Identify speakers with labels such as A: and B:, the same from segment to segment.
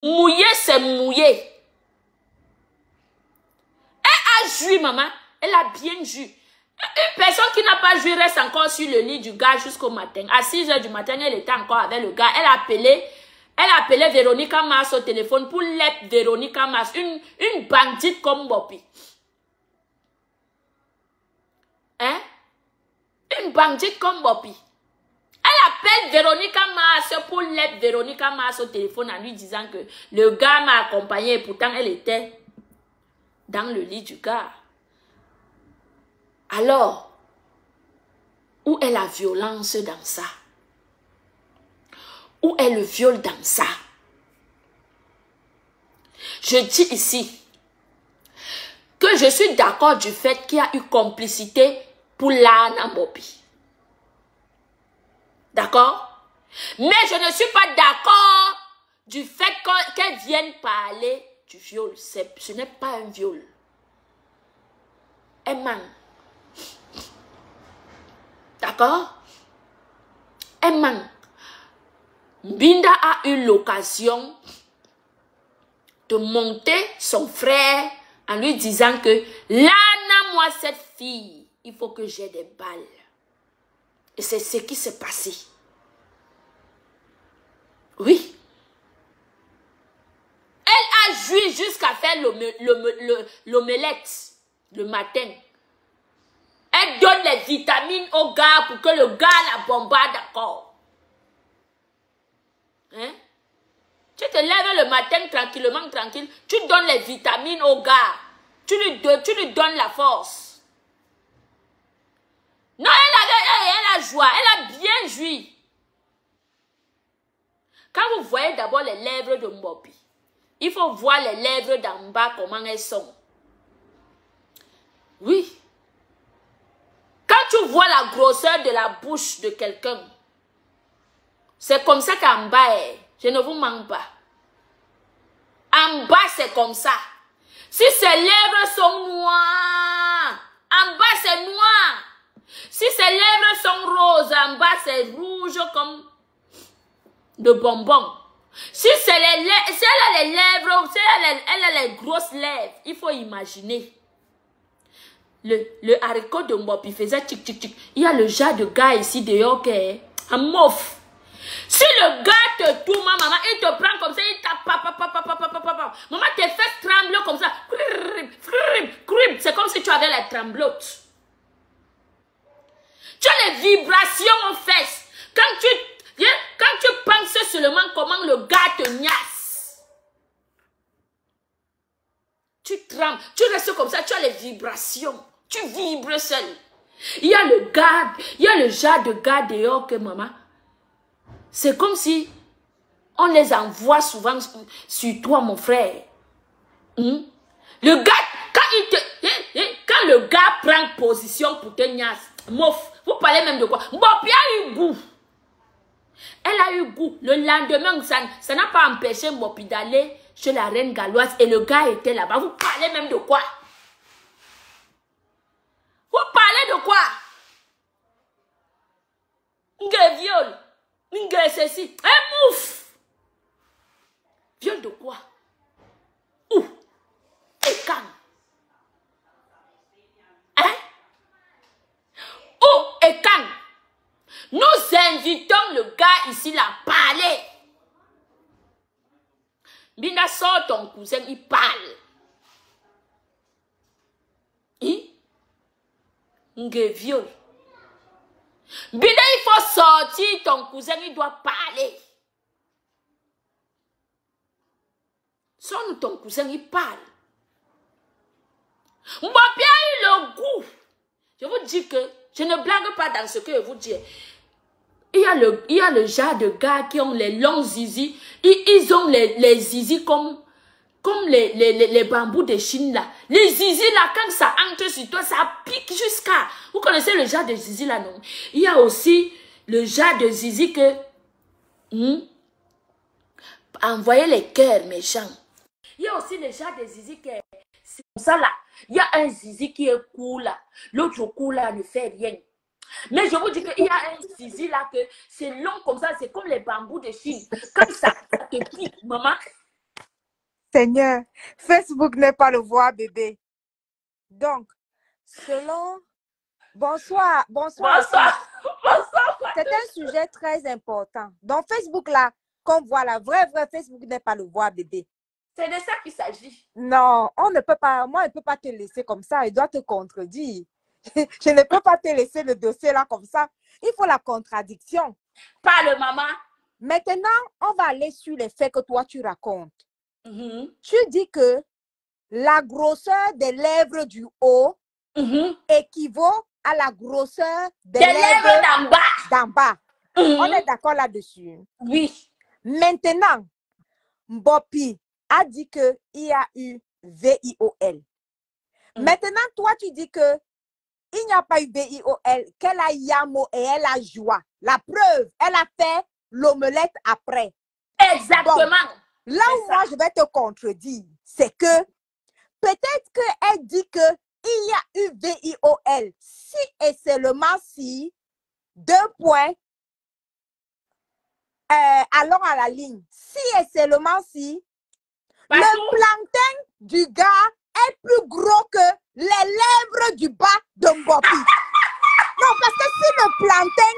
A: Mouillé, c'est mouillé. Elle a joui, maman. Elle a bien joui. Une personne qui n'a pas joué reste encore sur le lit du gars jusqu'au matin. À 6 h du matin, elle était encore avec le gars. Elle a appelé Véronica Mars au téléphone pour l'être Véronica Mars. Une bandite comme Bopi. Hein? Une bandite comme Bopi. Elle appelle Véronica Mars pour l'être Véronica Mars au téléphone en lui disant que le gars m'a accompagné et pourtant elle était dans le lit du gars. Alors, où est la violence dans ça? Où est le viol dans ça? Je dis ici que je suis d'accord du fait qu'il y a eu complicité pour Lana Bobi. D'accord? Mais je ne suis pas d'accord du fait qu'elle vienne parler du viol. Ce n'est pas un viol. Elle ment. D'accord? Elle ment. Binda a eu l'occasion de monter son frère en lui disant que Lana, moi, cette fille, il faut que j'ai des balles. Et c'est ce qui s'est passé. Oui. Elle a joui jusqu'à faire l'omelette le matin. Elle donne les vitamines au gars pour que le gars la bombarde d'accord. Hein? Tu te lèves le matin tranquillement, tranquille. Tu donnes les vitamines au gars. Tu lui donnes la force. Non, elle a joie. Elle a bien joui. Quand vous voyez d'abord les lèvres de Mbopi, il faut voir les lèvres d'en bas, comment elles sont. Oui. Quand tu vois la grosseur de la bouche de quelqu'un, c'est comme ça qu'en bas est. Je ne vous mens pas. En bas, c'est comme ça. Si ses lèvres sont noires, en bas, c'est noir. Si ses lèvres sont roses, en bas, c'est rouge comme de bonbons. Si elle a les lèvres, si elle a les grosses lèvres, il faut imaginer. Le haricot de Mbopi faisait tic tic tic. Il y a le genre de gars ici dehors qui est un mof. Si le gars te tourne, maman, il te prend comme ça, il tape, maman, tes fesses tremblent comme ça. C'est comme si tu avais les tremblotes. Tu as les vibrations aux fesses. Quand tu penses seulement comment le gars te niasse, tu trembles, tu restes comme ça, tu as les vibrations. Tu vibres seul. Il y a le gars, il y a le genre de gars dehors que maman, c'est comme si on les envoie souvent sur toi, mon frère. Le gars, quand le gars prend position pour te niasse, mof, vous parlez même de quoi? Mbopi a eu goût. Elle a eu goût. Le lendemain, ça n'a pas empêché Mbopi d'aller chez la reine galloise et le gars était là-bas. Vous parlez même de quoi? Vous parlez de quoi? Nge viol. Nge ceci. Un mouf. Viol de quoi? Où? Et quand? Hein? Où et quand? Nous invitons le gars ici là à parler. Bina sort ton cousin, il parle. Nge viol. Bina, il faut sortir ton cousin, il doit parler. Sonne ton cousin, il parle. Mbopi a eu le goût. Je vous dis que je ne blague pas dans ce que je vous dis. Il y a le genre de gars qui ont les longs zizi. Ils ont les zizi comme les bambous de Chine là. Les zizi là, quand ça entre sur toi, ça pique jusqu'à... Vous connaissez le genre de zizi là, non? Il y a aussi le genre de zizi que... envoyer les cœurs méchants. Il y a aussi le genre de zizi que... C'est comme ça là. Il y a un zizi qui est cool là. L'autre cool là ne fait rien. Mais je vous dis qu'il y a un zizi là que c'est long comme ça. C'est comme les bambous de Chine. Quand ça te pique, maman...
B: Seigneur, Facebook n'est pas le voir, bébé. Donc, selon... Bonsoir, bonsoir.
A: Bonsoir. Bonsoir.
B: C'est un sujet très important. Donc, Facebook, là, comme voilà, vrai, Facebook n'est pas le voir, bébé.
A: C'est de ça qu'il s'agit.
B: Non, on ne peut pas, moi, je ne peux pas te laisser comme ça. Il doit te contredire. Je ne peux pas te laisser le dossier là comme ça. Il faut la contradiction.
A: Parle, maman.
B: Maintenant, on va aller sur les faits que toi, tu racontes.
A: Mhm.
B: Tu dis que la grosseur des lèvres du haut équivaut à la grosseur des lèvres
A: d'en bas.
B: d'en bas. On est d'accord là-dessus.
A: Oui.
B: Maintenant, Mbopi a dit qu'il y a eu VIOL. Maintenant, toi, tu dis que il n'y a pas eu VIOL, qu'elle a Yamo et elle a joie. La preuve, elle a fait l'omelette après.
A: Exactement.
B: Bon, là où moi, je vais te contredire, c'est que peut-être qu'elle dit qu'il y a eu VIOL si et seulement si, 2 points, allons à la ligne. Si et seulement si, le plantain du gars est plus gros que les lèvres du bas de Mbopi. Non, parce que si le plantain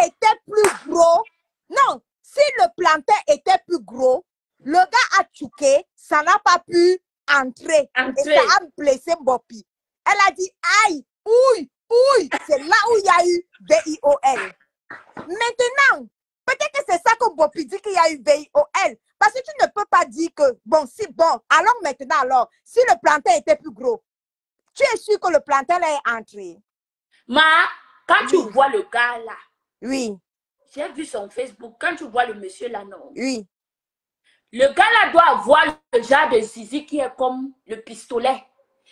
B: était plus gros, non, si le plantain était plus gros, le gars a tchouqué, ça n'a pas pu entrer. Et ça a blessé Mbopi. Elle a dit, aïe, ouille, c'est là où il y a eu VIOL. Maintenant, peut-être que c'est ça que Mbopi dit qu'il y a eu VIOL. Parce que tu ne peux pas dire que, bon, si bon, alors maintenant, alors, si le plantain était plus gros, tu es sûr que le plantain est entré.
A: Quand tu vois le gars là,
B: oui,
A: j'ai vu son Facebook, quand tu vois le monsieur là, non?
B: Oui.
A: Le gars là doit avoir le genre de zizi qui est comme le pistolet.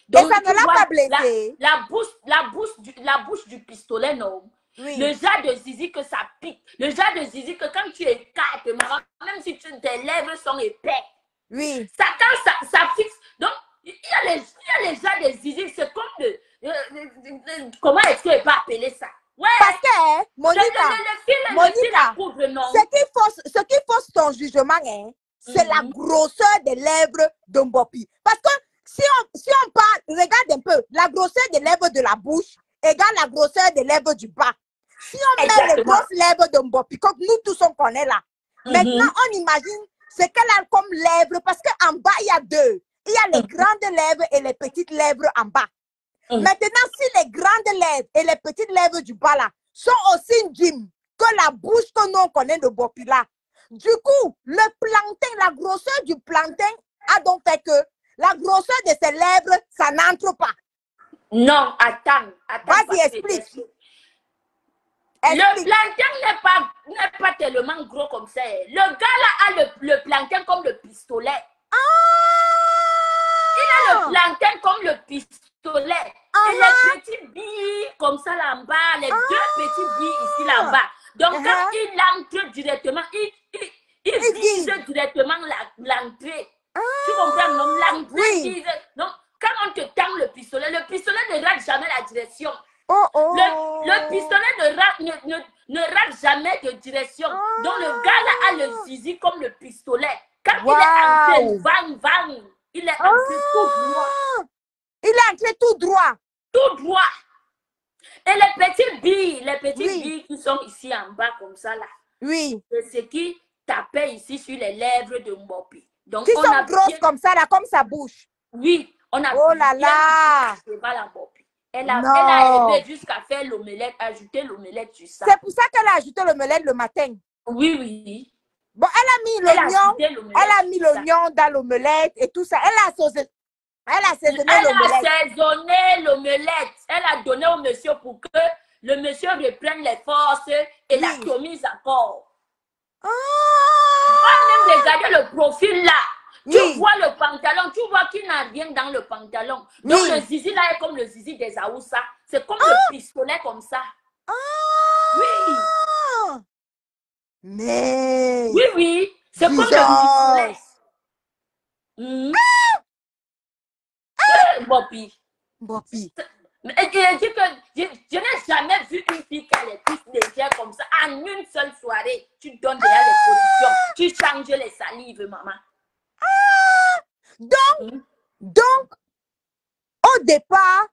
A: Donc,
B: et ça ne l'a pas blessé.
A: La bouche du pistolet, non? Oui. Le genre de zizi que ça pique. Le genre de zizi que quand tu écartes, même si tes lèvres sont épais,
B: oui.
A: Ça, quand ça fixe. Donc, il y a les genres de zizi, c'est comme comment est-ce qu'on peut appeler ça?
B: Ouais. Parce que, Monica, ce qui fausse ton jugement, hein, c'est la grosseur des lèvres de Mbopi. Parce que si on parle, regarde un peu, la grosseur des lèvres de la bouche égale la grosseur des lèvres du bas. Si on met les grosses lèvres de Mbopi, comme nous tous on connaît là, maintenant on imagine ce qu'elle a comme lèvres, parce qu'en bas il y a 2. Il y a les grandes lèvres et les petites lèvres en bas. Maintenant, si les grandes lèvres et les petites lèvres du bas là sont aussi intimes que la bouche que nous on connaît de Mbopi là, du coup, le plantain, la grosseur du plantain a donc fait que la grosseur de ses lèvres, ça n'entre pas.
A: Non, attends.
B: Vas-y, explique.
A: Le plantain n'est pas tellement gros comme ça. Le gars là a le plantain comme le pistolet. Il a le plantain comme le pistolet. Et les petits billes comme ça là en bas, les 2 petits billes ici là en bas. Donc quand il entre directement, il vise directement l'entrée. Tu comprends, non? L'entrée, non? Quand on te tend le pistolet ne rate jamais la direction. Le pistolet ne rate jamais de direction. Donc le gars là a le zizi comme le pistolet. Quand il est entré, bang, il est entré tout droit.
B: Il est entré tout droit.
A: Tout droit. Et les petites billes qui sont ici en bas comme ça là.
B: Oui.
A: C'est ce qui tapait ici sur les lèvres de Mbopi. Donc,
B: qui sont grosses comme ça là, comme sa bouche.
A: Oui, on a Elle a aimé jusqu'à faire l'omelette, ajouter l'omelette sur ça.
B: C'est pour ça qu'elle a ajouté l'omelette le matin.
A: Oui.
B: Bon, elle a mis l'oignon dans l'omelette et tout ça. Elle a
A: assaisonné l'omelette. Elle a donné au monsieur pour que le monsieur reprenne les forces et la commise encore. On même regarder le profil là. Tu vois le pantalon, tu vois qu'il n'a rien dans le pantalon. Donc le zizi là est comme le zizi des Aoussa. C'est comme le pistolet comme ça. Oui.
B: Mais...
A: Oui. C'est comme le pistolet. Mbopi. Je n'ai jamais vu une fille qui a les cuisses légères comme ça. En une seule soirée, tu donnes déjà les positions. Tu changes les salives, maman.
B: Donc, au départ,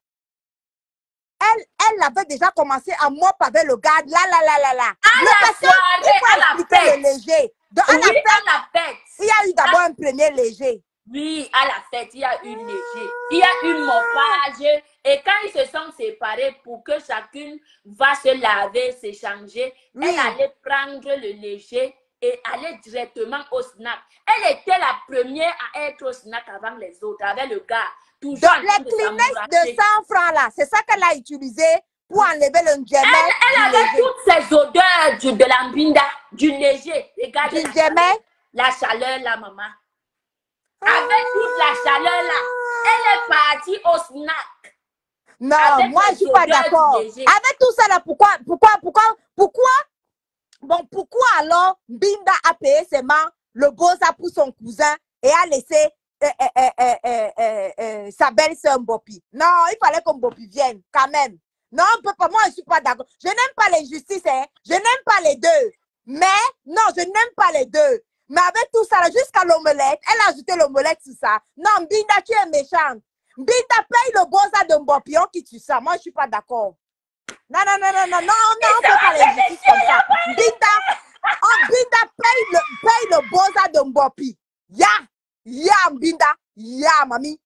B: elle avait déjà commencé à mop avec le gars. Là.
A: À la soirée, à la fête.
B: Le léger. Donc,
A: à la fête.
B: Il y a eu d'abord un premier léger.
A: Oui, à la fête, il y a eu léger. Il y a eu moppage. Et quand ils se sont séparés pour que chacune va se laver, s'échanger, elle allait prendre le léger et aller directement au snack. Elle était la première à être au snack avant les autres, avec le gars.
B: Donc, les Kleenex de 100 francs là, c'est ça qu'elle a utilisé pour enlever le djemé.
A: Elle avait toutes ces odeurs de l'ambinda, du léger. Regardez la chaleur là, maman. Avec toute la chaleur là, elle est partie au snack.
B: Non, moi je suis pas d'accord. Avec tout ça là, pourquoi alors Binda a payé seulement le boza pour son cousin et a laissé sa belle-sœur Mbopi? Non, il fallait que Mbopi vienne quand même. Non, on peut pas, moi je suis pas d'accord. Je n'aime pas l'injustice, hein. Je n'aime pas les deux. Mais, non, je n'aime pas les deux. Mais avec tout ça, jusqu'à l'omelette, elle a ajouté l'omelette sur ça. Non, Binda, tu es méchante. Binda paye le boza de Mbopi, on qui tue ça. Moi, je suis pas d'accord. Non, on peut pas l'injustice comme ça. Binda paye le boza de Mbopi. Ya, Binda. Ya, mamie.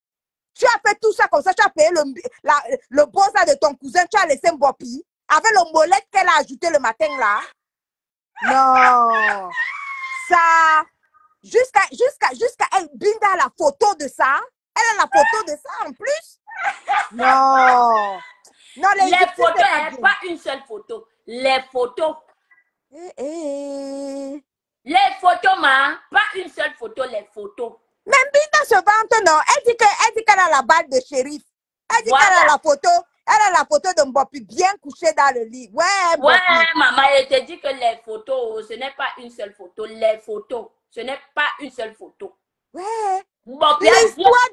B: Tu as fait tout ça comme ça. Tu as payé le boza de ton cousin. Tu as laissé Mbopi. Avec l'omelette qu'elle a ajouté le matin là. Non. Ça. Jusqu'à elle, Binda a la photo de ça. Elle a la photo de ça en plus. Non. Non,
A: les photos, pas une seule photo. Les photos. Les photos, pas une seule photo, les photos.
B: Même Binda se vante, non. Elle dit qu'elle a la balle de shérif. Elle dit qu'elle a la photo. Elle a la photo de Mbopi bien couchée dans le lit. Ouais,
A: maman, elle te dit que les photos, ce n'est pas une seule photo. Les photos, ce n'est pas une seule photo.
B: Ouais. L'histoire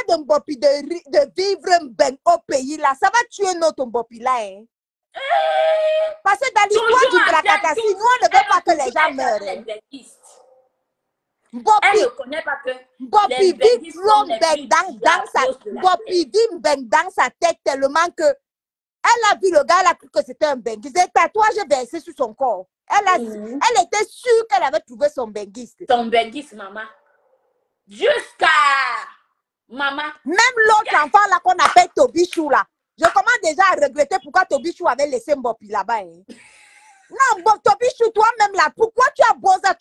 B: de Mbopi de vivre ben au pays là, ça va tuer notre Mbopi là, hein. Parce que dans l'histoire du Brakatasi, nous on ne veut pas que les gens meurent.
A: Elle ne connaît pas que
B: Mbopi vit dans sa tête tellement que elle a vu le gars, elle a cru que c'était un benguiste. Des tatouages versés sur son corps. Elle était sûre qu'elle avait trouvé son benguiste.
A: Son benguiste, maman. Jusqu'à maman.
B: Même l'autre enfant là qu'on appelle Tobichou là. Je commence déjà à regretter pourquoi Tobichou avait laissé Mbopi là-bas. Hein. Non, Tobichou, toi-même là, pourquoi tu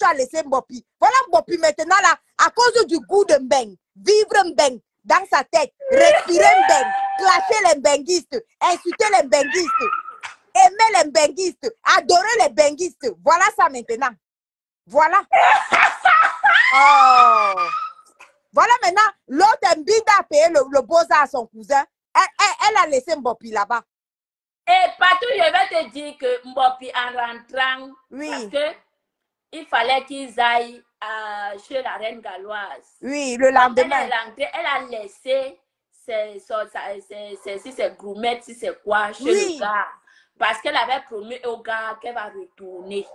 B: as laissé Mbopi? Voilà Mbopi maintenant là, à cause du goût de Mbeng, vivre Mbeng dans sa tête, respirer Mbeng, clasher les benguistes, insulter les benguistes, aimer les benguistes, adorer les benguistes. Voilà ça maintenant. Voilà. Oh. Voilà maintenant, l'autre Mbinda a payé le boza à son cousin. Elle a laissé Mbopi là-bas.
A: Et partout, je vais te dire que Mbopi, en rentrant, parce que il fallait qu'ils aillent chez la reine galloise.
B: Oui, le lendemain.
A: Elle a laissé ses groumettes, ses quoi, chez le gars. Parce qu'elle avait promis au gars qu'elle va retourner.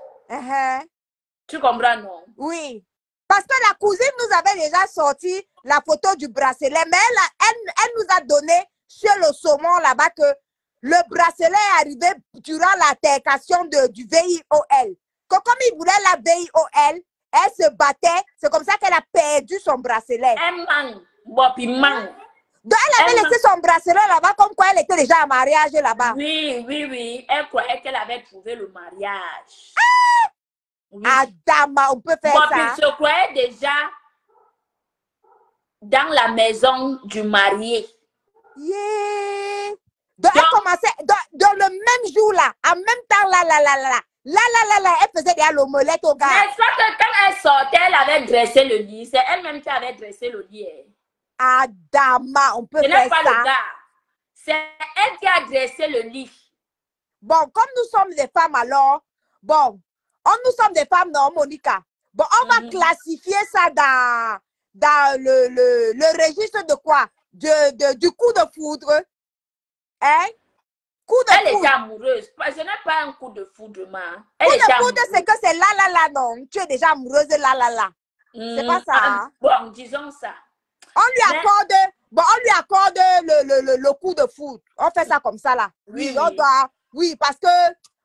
A: Tu comprends, non?
B: Oui. Parce que la cousine nous avait déjà sorti la photo du bracelet, mais elle nous a donné chez le saumon là-bas que le bracelet est arrivé durant l'altercation du VIOL. Que comme il voulait la VIOL, elle se battait. C'est comme ça qu'elle a perdu son bracelet.
A: Elle manque. Bopi manque.
B: Donc elle avait laissé son bracelet là-bas comme quoi elle était déjà en mariage là-bas.
A: Oui. Elle croyait qu'elle avait trouvé le mariage.
B: Oui. Adama, on peut faire ça.
A: Je croyais déjà dans la maison du marié.
B: Yeah. Donc elle commençait, dans le même jour là, en même temps là, elle faisait déjà l'omelette au gars.
A: Mais soit que quand elle sortait, elle avait dressé le lit. C'est elle-même qui avait dressé le lit.
B: Adama, on peut faire ça.
A: Ce n'est pas le gars. C'est elle qui a dressé le lit.
B: Bon, comme nous sommes des femmes alors, nous sommes des femmes, non, Monica? Bon, on va classifier ça dans le registre de quoi? Du coup de foudre. Hein?
A: Elle était amoureuse. Ce n'est pas un coup de foudre, ma.
B: Coup de foudre, c'est que c'est là, non. Tu es déjà amoureuse, là. C'est pas ça. Hein?
A: Bon, disons ça.
B: On lui accorde le coup de foudre. On fait ça comme ça là. Oui, on doit. Oui, parce que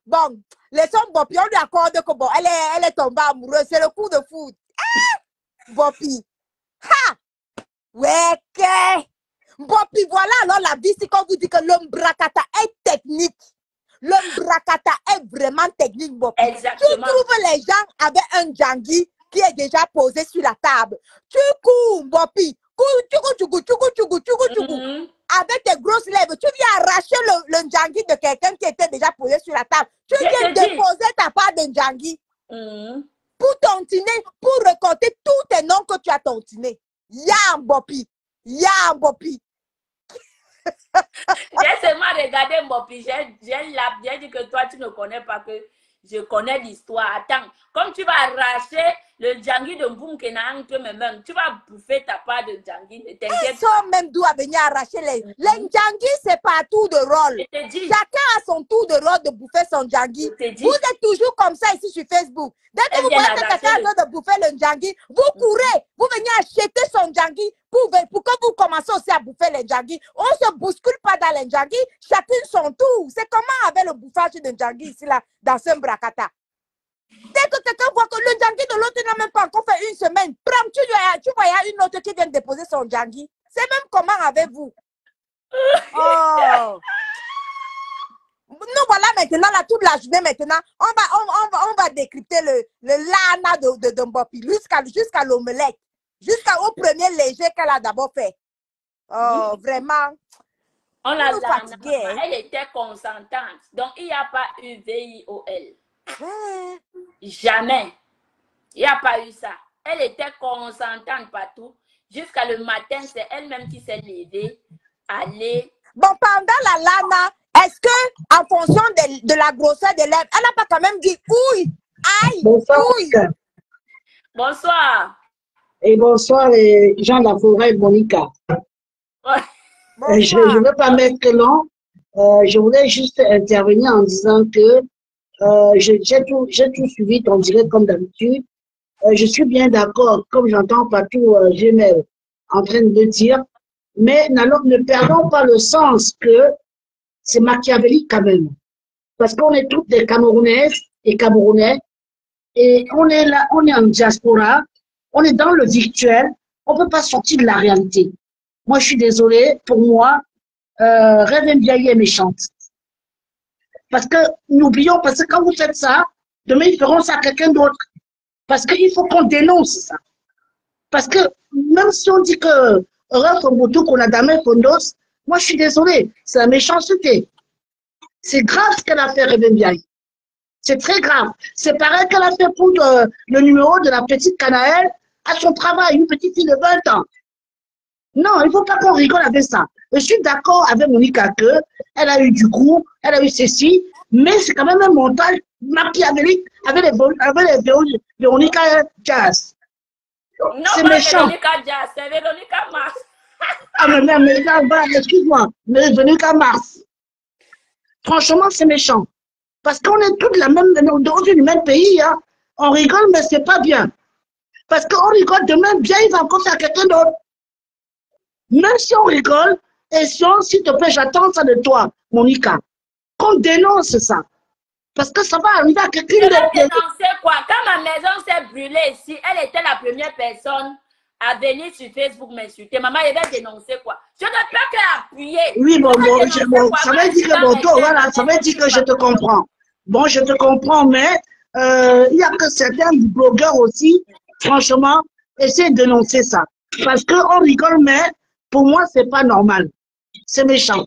B: bon, les hommes Bopi, on lui accorde que bon, elle est tombée amoureuse. C'est le coup de foudre. Bopi. Ha! Ouais, que. Bopi, voilà alors la vie, c'est quand vous dites que l'homme bracata est technique. L'homme bracata est vraiment technique, Bopi.
A: Exactement.
B: Tu trouves les gens avec un djangui qui est déjà posé sur la table. Tu cours, Bopi. Avec tes grosses lèvres, tu viens arracher le djangui de quelqu'un qui était déjà posé sur la table. Tu viens déposer ta part de djangui. Pour tontiner, pour récolter tous tes noms que tu as tontiné. Yam Bopi. Yam Bopi.
A: J'ai seulement regardé Bopi. J'ai dit que toi, tu ne connais pas, que je connais l'histoire. Attends, comme tu vas arracher le djangui de Mboum qui n'a entre mes mains, tu vas bouffer ta part de djangui. Ne t'inquiète pas.
B: Ils sont même d'où à venir arracher les djangui, c'est pas tout de rôle. Chacun a son tour de rôle de bouffer son djangui. Vous êtes toujours comme ça ici sur Facebook. Dès que vous voyez que quelqu'un a besoin de bouffer le djangui, vous courez, vous venez acheter son djangui pour que vous commencez aussi à bouffer les djangui. On ne se bouscule pas dans les djangui, chacun son tour. C'est comment avec le bouffage de djangui ici là, dans ce bracata. Dès que quelqu'un voit que le djangui de l'autre n'a même pas encore fait une semaine, tu vois, il y a une autre qui vient de déposer son djangui. C'est même comment avec vous. Oh. Nous voilà maintenant, là, toute la journée maintenant, on va décrypter le lana de Mbopi jusqu'à l'omelette, jusqu'au premier léger qu'elle a d'abord fait. Oh, vraiment.
A: On l'a fatiguée. Elle était consentante. Donc, il n'y a pas eu VIOL. Jamais. Il n'y a pas eu ça. Elle était consentante partout. Jusqu'à le matin, c'est elle-même qui s'est levée, allée.
B: Bon, pendant la lana, est-ce que, en fonction de la grosseur de lèvres, elle n'a pas quand même dit ouille, aïe,
C: bonsoir,
B: ouille.
A: Bonsoir.
C: Et bonsoir, les gens de la forêt, Monica.
A: Ouais.
C: Je ne veux pas mettre long. Je voulais juste intervenir en disant que j'ai tout suivi ton direct comme d'habitude. Je suis bien d'accord, comme j'entends partout Gmail en train de dire, mais ne perdons pas le sens que c'est machiavélique quand même. Parce qu'on est toutes des Camerounaises et Camerounais, et on est là, on est en diaspora, on est dans le virtuel, on ne peut pas sortir de la réalité. Moi, je suis désolée, pour moi, Reine Vieille est méchante. Parce que, n'oublions, parce que quand vous faites ça, demain, ils feront ça à quelqu'un d'autre. Parce qu'il faut qu'on dénonce ça. Parce que, même si on dit que Mobutu, qu'on a damé Fondos, moi, je suis désolée, c'est la méchanceté. C'est grave ce qu'elle a fait, Reine Vieille. C'est très grave. C'est pareil qu'elle a fait pour le numéro de la petite Canaëlle à son travail, une petite fille de 20 ans. Non, il ne faut pas qu'on rigole avec ça. Je suis d'accord avec Monica que elle a eu du goût, elle a eu ceci, mais c'est quand même un montage machiavélique avec les Véronica Jazz.
A: C'est méchant. Véronica Jazz, c'est Véronica Mars.
C: Ah, mais là, excuse-moi, mais Véronica Mars. Franchement, c'est méchant. Parce qu'on est tous dans le même pays, hein. On rigole, mais c'est pas bien. Parce qu'on rigole demain, bien, il va encore faire quelqu'un d'autre. Même si on rigole, et s'il te plaît, j'attends ça de toi, Monica, qu'on dénonce ça. Parce que ça va arriver à quelqu'un d'autre.
A: Dénoncer quoi? Quand ma maison s'est brûlée ici, elle était la première personne à venir sur Facebook m'insulter. Maman, elle va dénoncer quoi? Je ne peux qu'appuyer.
C: Oui, bon, ça veut dire que bon, toi, voilà, ça veut dire que je te comprends. Bon, je te comprends, mais il y a que certains blogueurs aussi, franchement, essaient de dénoncer ça. Parce qu'on rigole, mais pour moi, c'est pas normal. C'est méchant.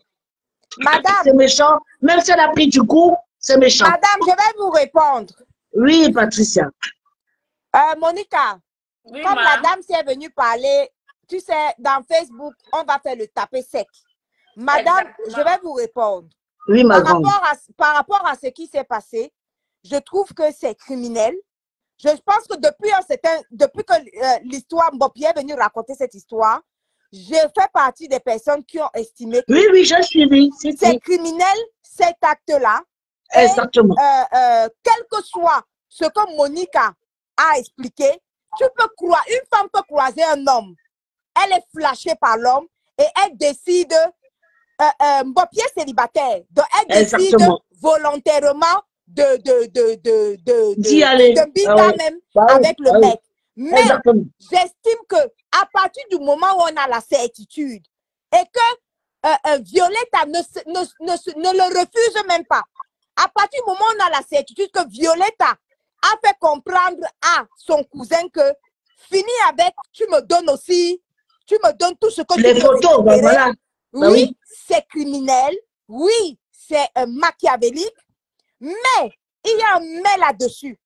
B: Madame.
C: C'est méchant. Même si elle a pris du coup, c'est méchant.
B: Madame, je vais vous répondre.
C: Oui, Patricia.
B: Monica, oui, comme la dame s'est venue parler, tu sais, dans Facebook, on va faire le taper sec. Madame, exactement. Je vais vous répondre.
C: Oui, madame.
B: Par rapport à ce qui s'est passé, je trouve que c'est criminel. Je pense que depuis que l'histoire Mbopi est venue raconter cette histoire, je fais partie des personnes qui ont estimé que
C: oui, je suis.
B: C'est criminel, cet acte-là.
C: Exactement.
B: Quel que soit ce que Monica a expliqué, une femme peut croiser un homme. Elle est flashée par l'homme et elle décide, Mbopi est célibataire, donc elle décide volontairement
C: d'y aller.
B: De Binda même avec le mec. Mais j'estime que à partir du moment où on a la certitude et que Violetta ne le refuse même pas, à partir du moment où on a la certitude que Violetta a fait comprendre à son cousin que fini avec, tu me donnes tout ce que tu veux.
C: Les photos, ben voilà.
B: Oui, c'est criminel, oui, c'est machiavélique, mais il y a un mais là-dessus.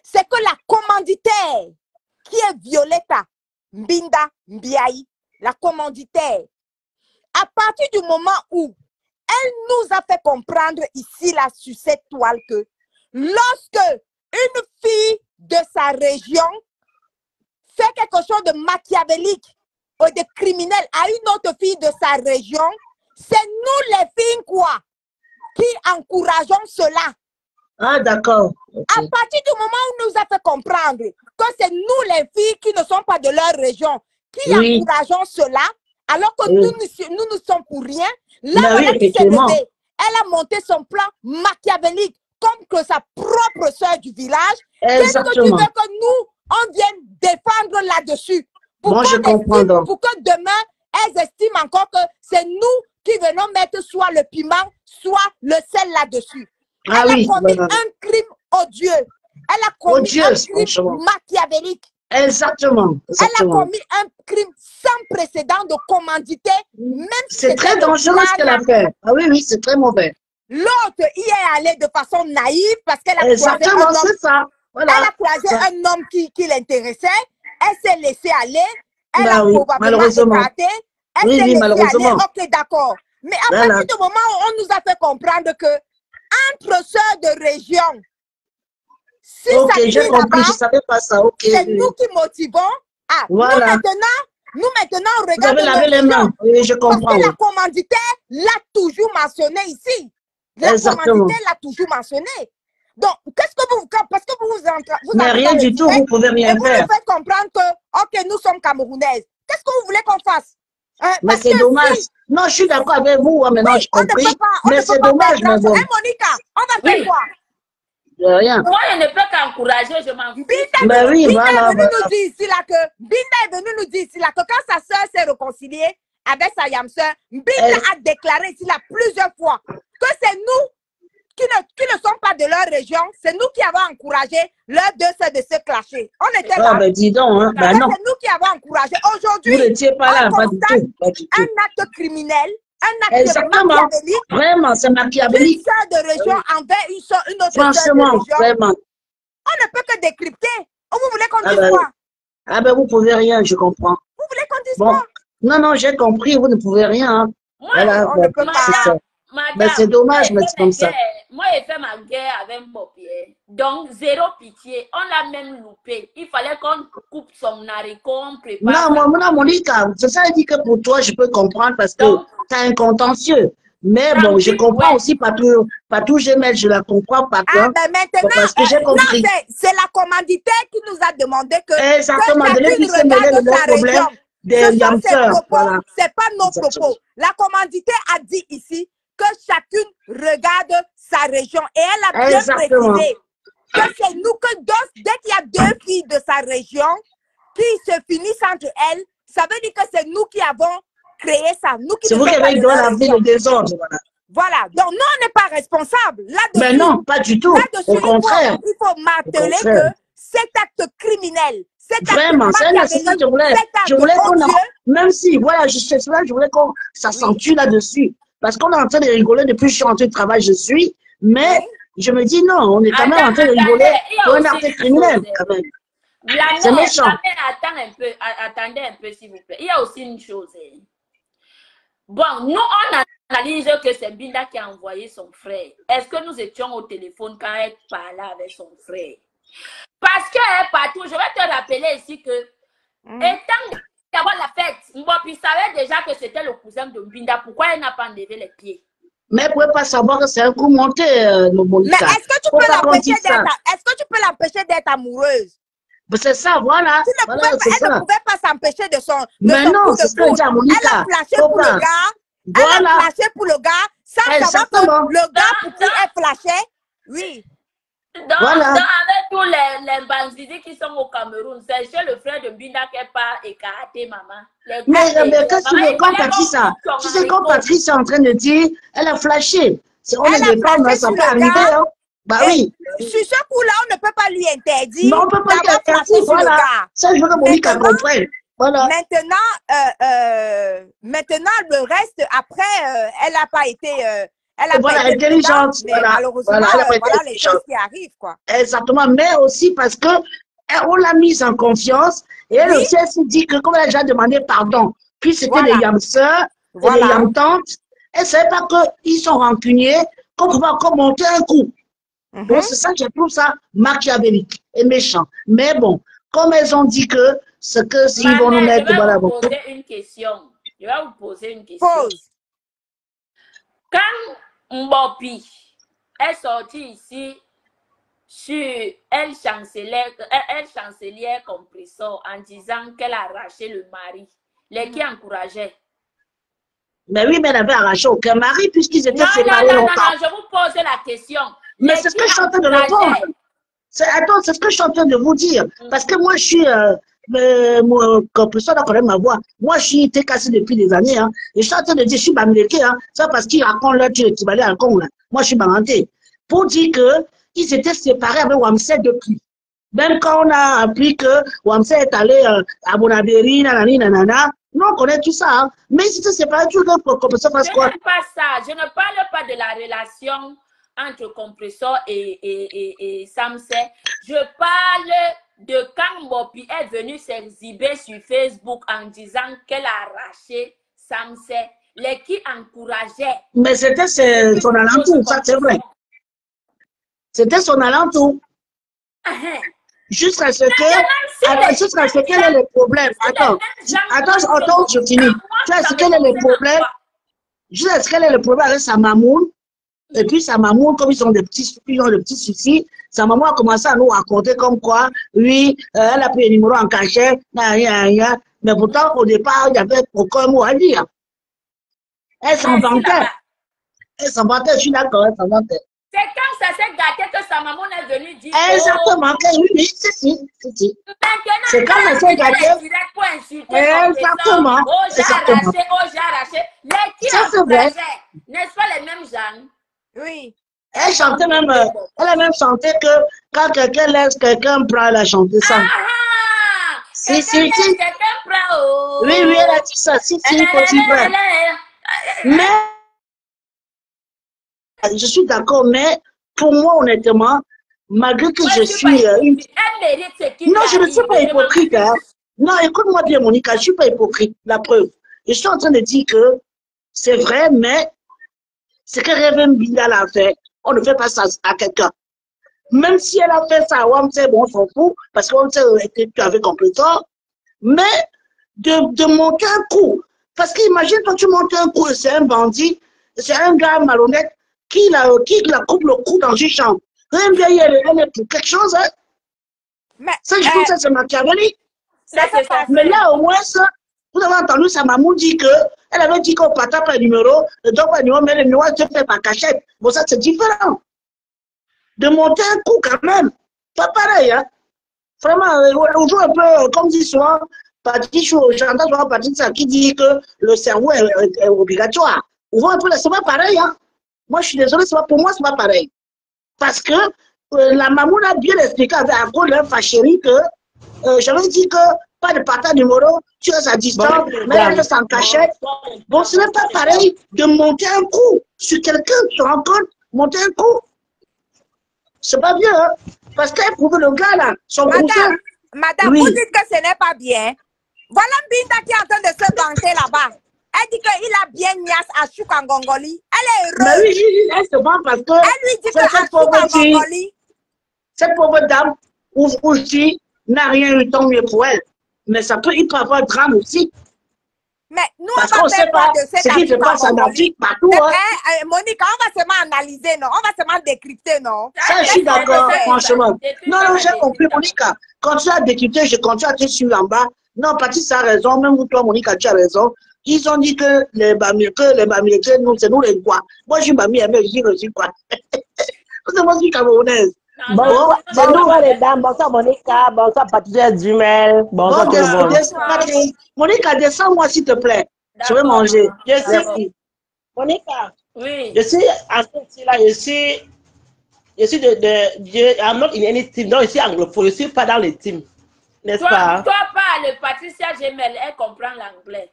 B: C'est que la commanditaire, qui est Violetta Mbinda Mbiaye, la commanditaire, à partir du moment où elle nous a fait comprendre ici, là, sur cette toile, que lorsque une fille de sa région fait quelque chose de machiavélique ou de criminel à une autre fille de sa région, c'est nous les filles quoi qui encourageons cela.
C: Ah, d'accord. Okay.
B: À partir du moment où on nous a fait comprendre que c'est nous les filles qui ne sommes pas de leur région qui encourageons cela, alors que nous ne sommes pour rien, là, madame qui s'est levée, elle a monté son plan machiavélique comme que sa propre soeur du village. Qu'est-ce que tu veux que nous, on vienne défendre là-dessus? Pour que demain, elles estiment encore que c'est nous qui venons mettre soit le piment, soit le sel là-dessus. Elle a commis un crime odieux. Elle a commis un crime machiavélique.
C: Exactement.
B: Elle a commis un crime sans précédent de commandité.
C: C'est très dangereux ce qu'elle a fait. Ah oui, c'est très mauvais.
B: L'autre y est allée de façon naïve parce qu'elle a croisé un homme.
C: C'est ça. Voilà.
B: Elle a croisé un homme qui l'intéressait. Elle s'est laissée aller. Elle a probablement écarté. Elle s'est laissée aller. Ok, d'accord. Mais à partir du moment où on nous a fait comprendre que entre sœurs de région, si ça
C: j'ai compris, je ne savais pas ça.
B: C'est nous qui motivons. Ah,
C: voilà.
B: Nous maintenant, on regarde.
C: Vous avez lavé les mains. Oui, je comprends.
B: Parce que la commanditaire l'a toujours mentionné ici. La commanditaire l'a toujours mentionné. Donc, qu'est-ce que vous... Parce que vous
C: mais rien du tout, vous ne pouvez rien faire.
B: Vous nous faites comprendre que, ok, nous sommes camerounaises. Qu'est-ce que vous voulez qu'on fasse?
C: Mais c'est dommage. Non, je suis d'accord avec vous, maintenant j'ai compris. Mais c'est dommage, mais bon.
B: Monica, on va faire quoi?
C: Rien.
A: Moi, je ne peux qu'encourager, je m'en fous.
B: Binda est venu nous dire ici là que quand sa soeur s'est réconciliée avec sa yam soeur, Binda a déclaré ici là plusieurs fois que c'est nous qui ne sommes pas de leur région, c'est nous qui avons encouragé leurs deux sœurs de se clasher. On était là.
C: Ben dis donc, hein. Ben non.
B: C'est nous qui avons encouragé. Aujourd'hui,
C: vous n'étiez pas là, pas du tout.
B: Un acte criminel, un acte machiavélique.
C: Vraiment, c'est machiavélique.
B: Une sœur de région envers une autre
C: sœur de région. Vraiment.
B: On ne peut que décrypter. Vous voulez qu'on dise quoi?
C: Ah ben vous ne pouvez rien, je comprends.
B: Vous voulez qu'on dise quoi?
C: Non, j'ai compris, vous ne pouvez rien. Hein.
B: Voilà, on ne peut pas.
C: Mais c'est dommage, mais c'est comme ça.
A: Moi, j'ai fait ma guerre avec Mbopi. Donc, zéro pitié. On l'a même loupé. Il fallait qu'on coupe son haricot, on prépare.
C: Non, Monica, c'est ça, dit que pour toi, je peux comprendre parce que tu as un contentieux. Mais bon, je comprends aussi, pas tout, je la comprends pas.
B: Ah, ben maintenant,
C: parce que j'ai compris.
B: C'est la commanditaire qui nous a demandé que.
C: Exactement, de lui qui s'est mêlé de nos problèmes.
B: C'est pas nos propos. La commanditaire a dit ici que chacune regarde sa région. Et elle a bien précisé que c'est nous que dès qu'il y a deux filles de sa région qui se finissent entre elles, ça veut dire que c'est nous qui avons créé ça.
C: C'est vous qui avez donné la vie au désordre.
B: Voilà. Donc, nous, on n'est pas responsables.
C: Mais non, pas du tout. Au contraire.
B: Il faut marteler que cet acte criminel,
C: vraiment, c'est ça que je voulais qu'on même si, voilà, je voulais qu'on s'accentue là-dessus. Parce qu'on est en train de rigoler depuis que je suis en train de travail, je suis. Mais je me dis non, on est quand même en train de rigoler pour un acte criminel, quand même. C'est méchant.
A: Attendez un peu, s'il vous plaît. Il y a aussi une chose. Bon, nous, on analyse que c'est Binda qui a envoyé son frère. Est-ce que nous étions au téléphone quand elle parlait avec son frère? Parce que partout, je vais te rappeler ici que, étant avant la fête, Mbopi savait déjà que c'était le cousin de Binda. Pourquoi elle n'a pas enlevé les pieds?
C: Mais elle ne pouvait pas savoir que c'est un coup monté, Monica.
B: Mais est-ce que tu peux l'empêcher d'être amoureuse?
C: C'est ça, voilà.
B: Elle ne pouvait pas s'empêcher de son
C: Mais non, c'est ce que dit à Monica.
B: Elle a flashé pour le gars.
C: Voilà.
B: Elle a flashé pour le gars. Sans savoir que le gars pour qui elle flashait, oui.
A: Voilà. Avec tous les bandits qui sont au Cameroun, c'est chez le frère de Mbinda qu'elle part écarter, maman.
C: Mais qu'est-ce que tu veux, quand Patrice, tu sais, quand Patrice est en train de dire, elle a flashé. On est des femmes, ça peut arriver, hein. Bah oui.
B: Sur ce coup-là, on ne peut pas lui interdire.
C: Non, on ne peut pas lui interdire, voilà. Ça, je veux que Monica comprenne. Voilà.
B: Maintenant, le reste, après, elle n'a pas été... elle a
C: voilà,
B: pas été
C: intelligente.
B: Mais malheureusement, voilà les choses qui arrivent, quoi.
C: Exactement, mais aussi parce que on l'a mise en confiance et elle aussi, elle s'est dit que comme elle a déjà demandé pardon, puis c'était les yamseurs, les yamtantes, elle ne savait pas qu'ils sont rancuniers, qu'on pouvait encore monter un coup. Donc, c'est ça que je trouve ça machiavélique et méchant. Mais bon, comme elles ont dit que ce que s'ils vont nous mettre...
A: Je vais vous poser une question. Pose. Quand Mbopi est sortie ici sur elle chancelière Compressor en disant qu'elle a arraché le mari, les qui encourageaient.
C: Mais oui, mais elle avait arraché aucun mari puisqu'ils étaient séparés longtemps.
A: Non, je vous pose la question.
C: Mais c'est ce que je suis en train de répondre. Attends, c'est ce que je suis en train de vous dire. Parce que moi, je suis... comme personne n'a ma voix. Moi, je suis été cassé depuis des années. Hein, et je suis en train de dire, je suis bamléké. Hein, ça parce qu'ils racontent leur truc qui valait à con. Moi, je suis baranté. Pour dire qu'ils étaient séparés avec Wamsé depuis. Même quand on a appris que Wamsé est allé à Bonabéry, nanana, nous, on connaît tout ça. Hein, mais ils étaient séparés tout le temps pour que ça fasse quoi?
A: Je n'aime pas ça. Je ne parle pas de la relation entre Compressor et Samsé. Je parle de quand Mbopi est venue s'exhiber sur Facebook en disant qu'elle a arraché Samsé, les qui encourageaient.
C: Mais c'était son alentour, ça c'est vrai. C'était son alentour. Jusqu'à ce que quel est le problème? Attends, je finis. Jusqu'à ce quel est le problème? Jusqu'à ce quel est le problème avec sa mamoune? Et puis sa maman, comme ils ont des petits soucis, sa maman a commencé à nous raconter comme quoi, oui, elle a pris le numéro en cachet, mais pourtant au départ, il n'y avait aucun mot à dire. Elle s'en vantait. Je suis d'accord, elle s'en vantait.
A: C'est quand ça s'est gâté que sa maman est venue dire.
C: Exactement, oui, si. C'est quand ça s'est gâté. Exactement.
A: J'ai arraché. Les qui encourageaient, n'est-ce pas les mêmes gens?
B: Oui.
C: Elle chantait même, elle a même chanté que quand quelqu'un laisse quelqu'un prend, elle a chanté ça.
A: Si.
C: Oui, elle a dit ça. Si, possible. Mais, je suis d'accord, mais pour moi, honnêtement, malgré que je suis non, je ne suis pas hypocrite. Hein. Non, écoute-moi bien, Monica, je ne suis pas hypocrite. La preuve. Je suis en train de dire que c'est vrai, mais ce que Reverend Mbinda a fait, on ne fait pas ça à quelqu'un. Même si elle a fait ça, on sait, bon, on s'en fout, parce qu'on sait que tu avais compris ça. Mais de monter un coup, parce qu'imagine quand tu montes un coup, c'est un bandit, c'est un gars malhonnête qui la coupe le cou dans une chambre. Rien bien, elle est pour quelque chose, hein. Mais, ça, je trouve ça, c'est machiavélique. Mais là, au moins, ça, vous avez entendu sa maman dire qu'elle avait dit qu'on ne partage pas le numéro, donc pas le numéro, mais le numéro se fait par cachette. Bon, ça, c'est différent. De monter un coup, quand même. Pas pareil, hein. Vraiment, on joue un peu, comme dit souvent, j'entends souvent Patricia qui dit que le cerveau est obligatoire. On voit un peu, c'est pas pareil, hein. Moi, je suis désolée, pour moi, c'est pas pareil. Parce que la maman a bien expliqué avec un cause de fâcherie que j'avais dit que pas de partage numéro, tu restes à distance, mais elle reste en cachette. Bon, ce n'est pas pareil de monter un coup sur quelqu'un, tu te rends compte, monter un coup. C'est pas bien, hein? Parce qu'elle prouve le gars là, son cousin.
B: Madame, oui. Vous dites que ce n'est pas bien. Voilà Mbinda qui est en train de se vanter là-bas. Elle dit qu'il a bien niasse à Chouk en Gongoli. Elle est heureuse.
C: Mais oui, elle se vend parce que
B: elle lui dit que à Chouk en Gongoli.
C: Cette pauvre dame, aussi, n'a rien eu tant mieux pour elle. Mais ça peut, il peut avoir drame aussi.
B: Mais nous,
C: Parce
B: on
C: qu'on
B: va
C: ne sait
B: faire quoi
C: pas
B: de cet
C: ce qui se passe en Afrique partout. Hein.
B: Monica, on va seulement analyser, non? On va seulement décrypter, non?
C: Ça, je suis d'accord, franchement. Non, j'ai compris, Monica. Quand tu as décrypté, je continue à te suivre en bas. Non, Patrice a raison, même toi, Monica, tu as raison. Ils ont dit que les Bamileke, nous, c'est nous les quoi. Moi, je suis Bamileke, je dis quoi. C'est moi, je suis camerounaise.
D: Bonsoir les dames, bonsoir Monica, bonsoir Patricia Dumel, bonsoir tout le monde.
C: Monica, descends-moi s'il te plaît. Je vais manger.
D: Monica,
A: oui.
D: Je suis en fait là, I'm not in any team, donc je suis anglophone, je suis pas dans les teams, n'est-ce pas?
A: Toi parle Patricia Gemel, elle comprend l'anglais.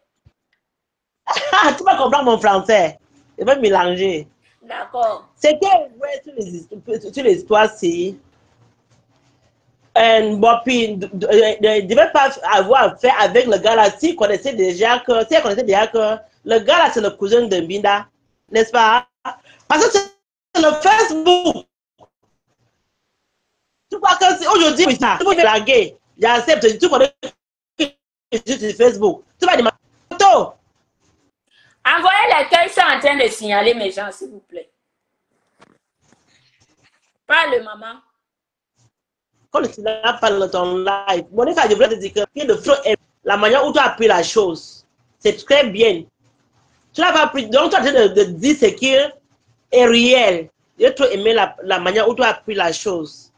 D: Tu vas comprendre mon français, je vais mélanger.
A: D'accord.
D: C'est que, ouais, sur les histoires, c'est... Bopi ne devait pas avoir fait avec le gars là, si connaissait déjà que le gars là, c'est le cousin de Binda, n'est-ce pas? Parce que c'est le Facebook. Tu vois que aujourd'hui, tu peux blaguer, j'accepte, tu connais sur Facebook. Tu vas demander photo.
A: Envoyez lesquels sont en train de signaler mes gens, s'il vous plaît. Parle, maman.
D: Quand tu n'as pas dans ton live, Monica, je voulais te dire que le flow est la manière où tu as appris la chose. C'est très bien. Tu l'as pas appris, donc tu as en train de dire ce qui est réel. J'ai trop aimé la manière où tu as appris la chose.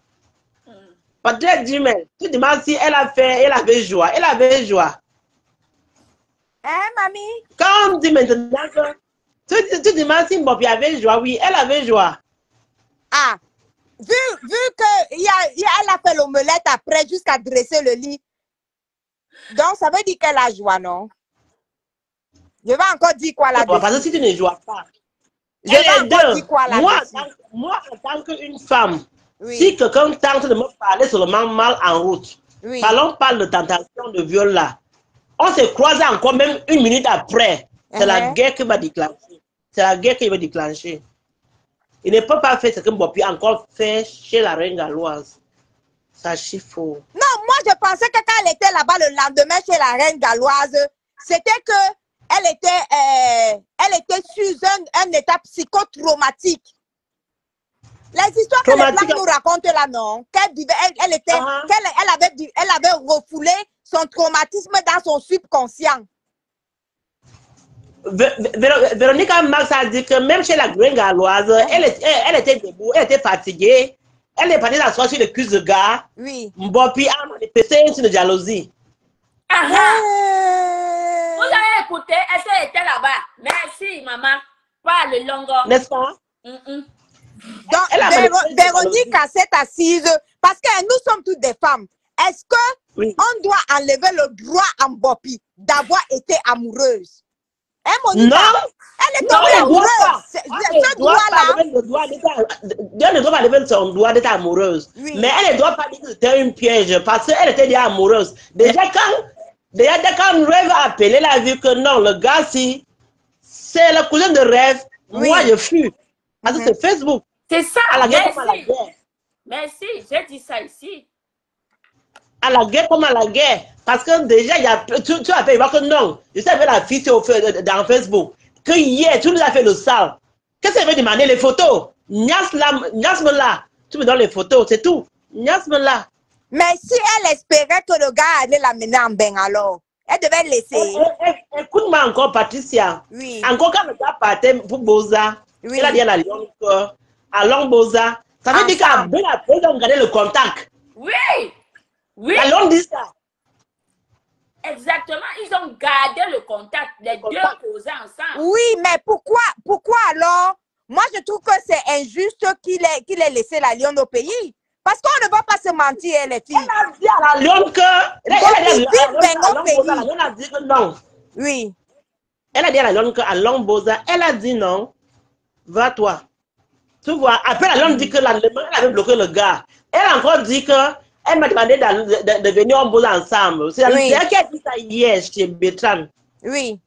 D: Peut-être, Jimel, tu demandes si elle avait joie. Elle avait joie.
B: Hein, mamie?
D: Quand on dit maintenant que tu demandes si Bopi avait joie, oui, elle avait joie.
B: Ah, vu que elle a fait l'omelette après jusqu'à dresser le lit. Donc, ça veut dire qu'elle a joie, non? Je vais encore dire quoi là-dessus?
D: Parce que si tu ne joues pas,
B: je vais encore dire quoi là-dessus?
D: Moi, en tant qu'une femme,
B: oui.
D: Si quelqu'un tente de me parler seulement mal en route, oui. Parle de tentation de viol là. On se croise encore même une minute après. C'est la guerre qui va déclencher. C'est la guerre qui va déclencher. Il ne peut pas faire ce que Bopi encore fait chez la reine galloise. Ça faux.
B: Non, moi je pensais que quand elle était là-bas le lendemain chez la reine galloise, c'était que elle était sous un état psychotraumatique. Les histoires que les Blancs nous racontent là, non? Elle avait refoulé son traumatisme dans son subconscient.
D: Véronica Max a dit que même chez la reine galloise, elle était debout, elle était fatiguée. Elle est partie s'asseoir sur le cul de gars.
B: Oui.
D: Bopi a manifesté une jalousie.
A: Vous avez écouté, elle était là-bas. Merci, maman. Parle longueur.
D: N'est-ce pas?
B: Donc, Véronique s'est assise parce que nous sommes toutes des femmes. Est-ce que on doit enlever le droit en Bopi d'avoir été amoureuse? Hein, Monica?
D: Non!
B: Elle est tombée amoureuse. Ce droit-là.
D: Dieu ne doit pas lever son droit d'être amoureuse. Oui. Mais elle ne doit pas dire que c'était un piège parce qu'elle était déjà amoureuse. Déjà quand Rêve a appelé, elle a vu que non, le gars, si c'est le cousin de Rêve, moi je fuis. Parce que c'est Facebook.
A: C'est ça.
D: À la guerre comme à la guerre.
A: Merci, j'ai dit ça ici.
D: À la guerre comme à la guerre. Parce que déjà, tu as fait, il va que non. Je savais la fille dans Facebook. Que hier, tu nous as fait le sale. Qu'est-ce que ça veut demander? Les photos. Niasme là. Tu me donnes les photos, c'est tout. Niasme là.
B: Mais si elle espérait que le gars allait la mener en bain, alors, elle devait laisser.
D: Écoute-moi encore, Patricia.
B: Oui.
D: Encore quand le gars partait pour Boza, oui. Il a dit à la Lyon à Long Boza. Ça veut dire qu'à Ben après, ils ont gardé le contact.
A: Oui. Oui.
D: La Lyon dit ça.
A: Exactement, ils ont gardé le contact, les deux posés ensemble.
B: Oui, mais pourquoi alors? Moi, je trouve que c'est injuste qu'il ait laissé la Lyon au pays. Parce qu'on ne va pas se mentir, les filles.
D: Elle a dit à la Lyon que... Elle a dit que non.
B: Oui.
D: Elle a dit à la Lyon qu'à Long Boza, elle a dit non. Va-toi. Tu vois, après la Lyon dit que elle avait bloqué le gars. Elle a encore dit que... Elle m'a demandé de venir en boule ensemble. C'est elle qui a dit ça hier chez Bertrand.
B: Oui.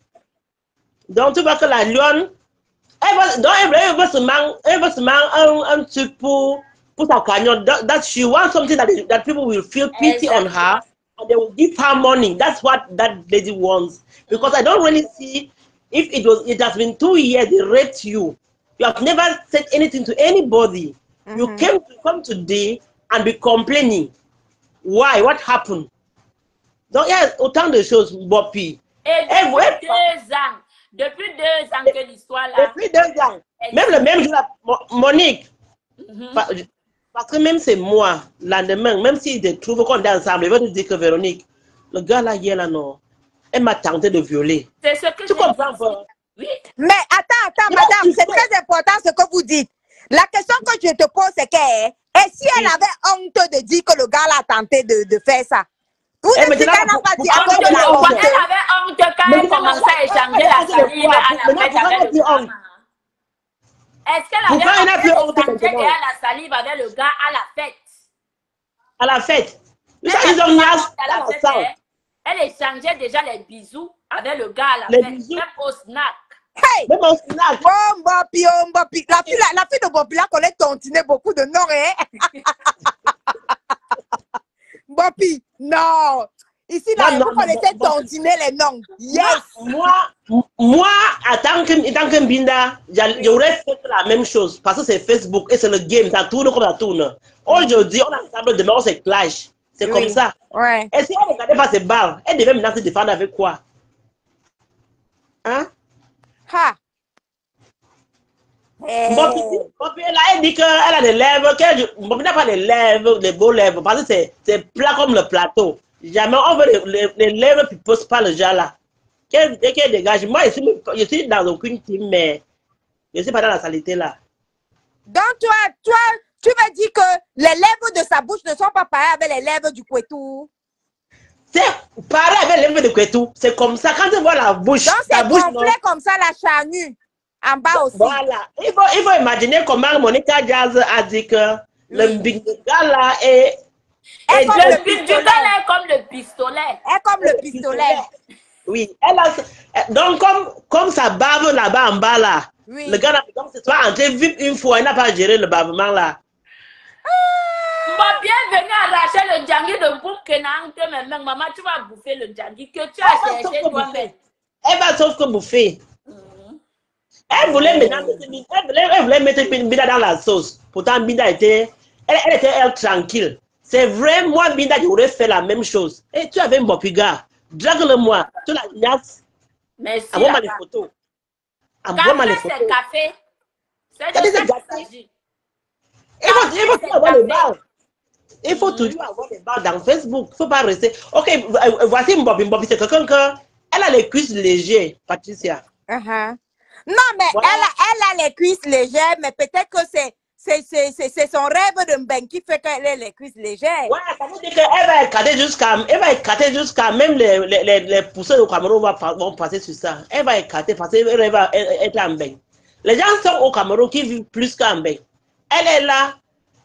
D: Donc, tu vois que la Lyon, elle veut seulement un truc pour sa cagnotte. That she wants something that people will feel pity on her. and they will give her money. That's what that lady wants. Because I don't really see if it has been 2 years they raped you. You have never said anything to anybody. You come today and be complaining. Why? What happened? Donc, il y a autant de choses, Bopi.
A: Et depuis 2 ans que l'histoire là.
D: Depuis 2 ans. Même le même jour, Monique. Parce que même c'est moi, lendemain, même s'ils te trouvent qu'on est ensemble, ils vont te dire que Véronique, le gars là, hier là, non, elle m'a tenté de violer.
A: C'est ce que
D: tu comprends pas?
B: Oui. Mais attends, madame, c'est très important ce que vous dites. La question que je te pose, c'est que, et si elle avait honte de dire que le gars l'a tenté de faire ça? Vous dites qu'elle n'a pas dit à cause de la honte.
A: Elle avait honte quand elle commençait à échanger la salive à la fête avec le gars. Est-ce qu'elle avait échangé derrière la salive avec le gars à la fête?
D: À la fête.
A: Elle échangeait déjà les bisous avec le gars à la fête, même au snack.
B: Hey! Même au snack. Oh, Mbopi. La fille de Mbopi là connaît tontiner beaucoup de noms, hein? Mbopi, non. Ici, là, vous connaissez tontiner les noms. Yes.
D: Moi, en tant que Binda, j'aurais fait la même chose parce que c'est Facebook et c'est le game, ça tourne comme ça tourne. Aujourd'hui, on a ensemble, demain, on se clash. C'est comme ça.
B: Ouais.
D: Et si elle ne regardait pas ses balles, elle devait maintenant se défendre avec quoi? Hein?
B: Ha!
D: Bopi, là, elle dit qu'elle a des lèvres, Bopi n'a pas des lèvres, des beaux lèvres, parce que c'est plat comme le plateau. Jamais on veut les lèvres qui ne posent pas le genre là. Qu'elle dégage. Moi, je suis dans aucune team, mais je ne suis pas dans la saleté là.
B: Donc, toi, tu veux dire que les lèvres de sa bouche ne sont pas pareilles avec les lèvres du Kwetou?
D: C'est pareil avec les lèvres du Kwetou. C'est comme ça, quand tu vois la bouche.
B: Donc, c'est gonflé comme ça, la charnue. En bas aussi.
D: Voilà. Il faut imaginer comment Monica Jazz a dit que le big gars là est...
A: Le big gars là est comme le pistolet.
B: Est comme le pistolet.
D: Oui. Donc, comme ça bave là-bas en bas là.
B: Oui.
D: Le gars là, comme c'est toi entré vite une fois, il n'a pas géré le bavement là.
A: Bienvenue arracher le djangui de Boukena. Maman, tu vas bouffer le djangui que tu as cherché toi-même.
D: Elle va sauf que bouffer. Elle voulait mettre Binda dans la sauce. Pourtant, Binda était tranquille. C'est vrai, moi, Binda, j'aurais fait la même chose. Et tu avais un bon gars. Drague-le-moi. Tu la glace.
A: Merci.
D: Envoie-moi les photos. Envoie-moi les photos.
A: C'est café. C'est
D: de ça qu'il s'agit. Il faut toujours avoir les balles. Il faut toujours avoir les balles dans Facebook. Il ne faut pas rester. Ok, voici Mbopi. Mbopi, c'est quelqu'un qui a les cuisses légères, Patricia.
B: Non, mais voilà. elle a les cuisses légères, mais peut-être que c'est son rêve de Mben qui fait qu'elle ait les cuisses légères.
D: Ouais, ça veut dire qu'elle va écarter jusqu'à même les poussées au Cameroun vont passer sur ça. Elle va écarter parce qu'elle va être en Mben. Les gens sont au Cameroun qui vivent plus qu'en Mben. Elle est là,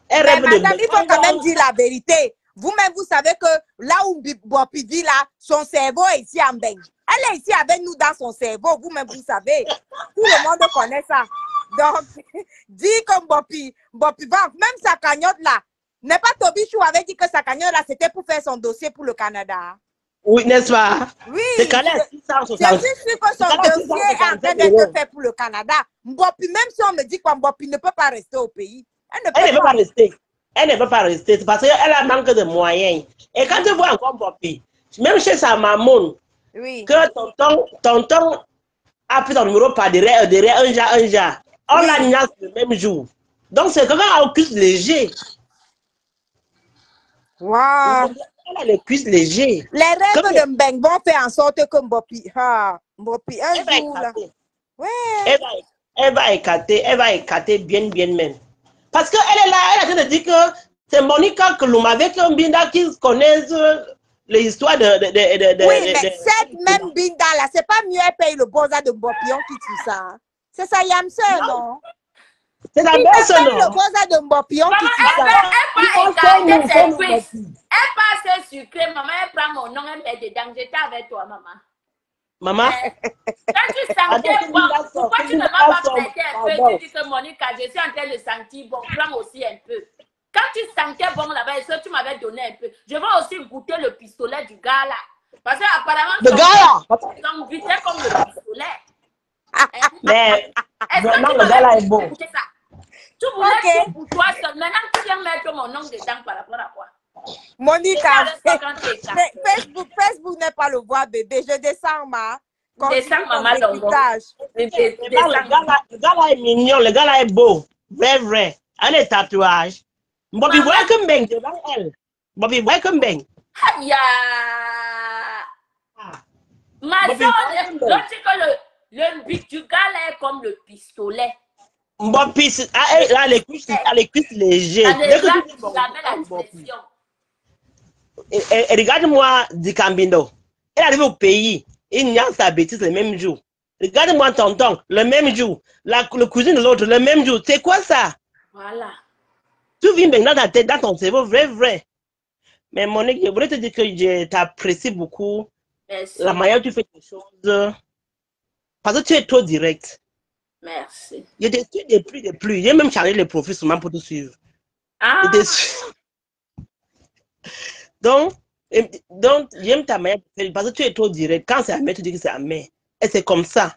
D: elle rêve de Mben.
B: Il faut quand même dire la vérité. Vous-même, vous savez que là où Mbopi vit là, son cerveau est ici en Mben. Elle est ici avec nous dans son cerveau, vous-même, vous savez. Tout le monde connaît ça. Donc, dis que Mbopi va, même sa cagnotte là, n'est pas Tobichou avait dit que sa cagnotte là, c'était pour faire son dossier pour le Canada.
D: Oui, n'est-ce pas?
B: Oui.
D: C'est quand même 660.
B: Je suis sûr que son dossier est en train d'être fait pour le Canada. Mbopi, même si on me dit que Mbopi ne peut pas rester au pays.
D: Elle ne peut pas rester. Elle ne peut pas rester parce qu'elle a manque de moyens. Et quand tu vois encore Mbopi, même chez sa maman,
B: oui.
D: Que tonton a pris son numéro par derrière un jar. On l'a niasse le même jour. Donc c'est quelqu'un à cuisse léger.
B: Wow.
D: Elle a les cuisses légers.
B: Les rêves de Mbeng vont faire en sorte que Mbopi un jour là. Ouais.
D: Elle va écarter bien même. Parce qu'elle est là, elle a train de dire que c'est Monica Kloum avec un Binda qui connaissent l'histoire de...
B: Oui, mais cette même Binda là, c'est pas mieux elle paye le boza de Mbopi, on quitte tout ça. C'est ça, Yamse, non?
D: C'est la même chose, non?
B: Le boza de Mbopi, on quitte tout ça.
A: Elle passe sucré, maman, elle prend mon nom, elle met dedans, j'étais avec toi, maman.
D: Maman?
A: Quand tu sentais bon, pourquoi tu ne m'as pas prêté un peu? Tu dis que Monica, je suis en train de sentir bon, prends aussi un peu. Quand tu sentais bon là-bas, est-ce que tu m'avais donné un peu? Je vais aussi goûter le pistolet du gars là. Parce qu'apparemment,
D: le gars là,
A: ton goûter comme le pistolet.
D: mais vraiment,
A: le
D: gars là est beau.
A: Ça? Tu voulais tout pour toi seul. Maintenant, tu viens mettre mon nom dedans par rapport à quoi?
B: Monica, Facebook n'est pas le voir bébé. Je descends, ma.
A: Descends, maman,
D: le gars là est mignon, le gars là est beau. Vrai. Elle a des tatouages. Bobby, welcome back devant elle. Bobby, welcome back.
A: Aïe! Ma soeur, le but du gars là est comme le pistolet.
D: Bobby, elle a les cuisses légères. Et regarde-moi Dicambindo. Elle arrive au pays, il n'y a sa bêtise le même jour. Regarde-moi tonton, le même jour. Le cousin de l'autre, le même jour. C'est quoi ça?
A: Voilà.
D: Tout vient maintenant dans ta tête, dans ton cerveau, vrai. Mais Monique, je voudrais te dire que je t'apprécie beaucoup.
A: Merci.
D: La manière dont tu fais les choses. Parce que tu es trop direct.
A: Merci.
D: Il y a des trucs de plus. J'ai même changé les profils seulement pour te suivre.
A: Ah.
D: Donc, j'aime ta manière de faire parce que tu es trop direct. Quand c'est Amé, tu dis que c'est Amé. Et c'est comme ça.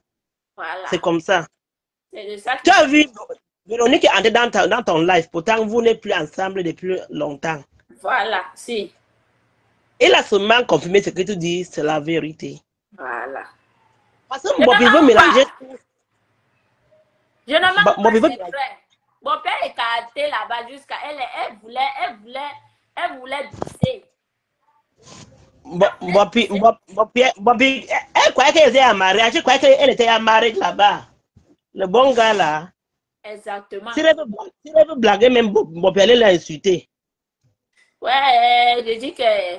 A: Voilà.
D: C'est comme ça.
A: C'est de ça que
D: tu as vu, Véronique est entrée dans ton live. Pourtant, vous n'êtes plus ensemble depuis longtemps.
A: Voilà, si.
D: Elle a seulement confirmé ce que tu dis, c'est la vérité.
A: Voilà.
D: Parce que Bobby veut mélanger.
A: Je ne manque pas, c'est vrai. Mon père est carté là-bas jusqu'à... Elle voulait bisser.
D: Bobby, elle croyait qu'elle était amarrée. Elle croyait qu'elle était amarrée là-bas. Le bon gars là.
A: Exactement.
D: Si elle veut blaguer, même Bobby, elle l'a insulté.
A: Ouais, je dis que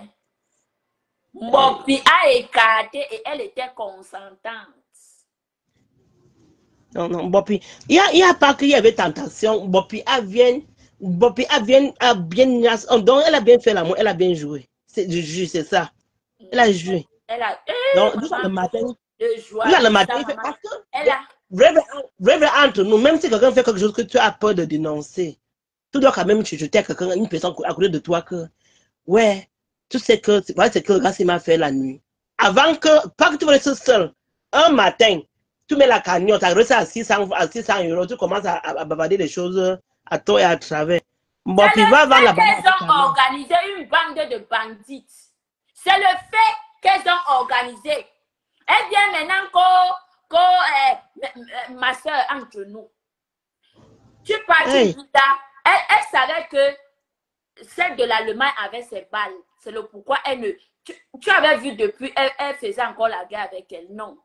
A: Bobby a écarté et elle était consentante.
D: Non, Bobby. Il n'y a pas qu'il y avait tentation. Bobby a bien. Donc, elle a bien fait l'amour, elle a bien joué. C'est ça. Elle a joué.
A: Elle a.
D: Donc, le matin. Le matin, il fait parce que.
A: Elle a.
D: Vrai, entre nous, même si quelqu'un fait quelque chose que tu as peur de dénoncer, tu dois quand même chuchoter à quelqu'un, une personne à côté de toi que. Ouais, tu sais que c'est que le gars m'a fait la nuit. Avant que. Pas que tu restes seul. Un matin, tu mets la cagnotte, tu as réussi à 600 €, tu commences à bavarder des choses à toi et à travers.
A: Bon, c'est le fait qu'elles ont organisé une bande de bandits. C'est le fait qu'elles ont organisé. Elle vient maintenant ma soeur entre nous. Tu partis là, elle savait que celle de l'Allemagne avait ses balles. C'est le pourquoi elle ne... Tu avais vu depuis, elle faisait encore la guerre avec elle. Non.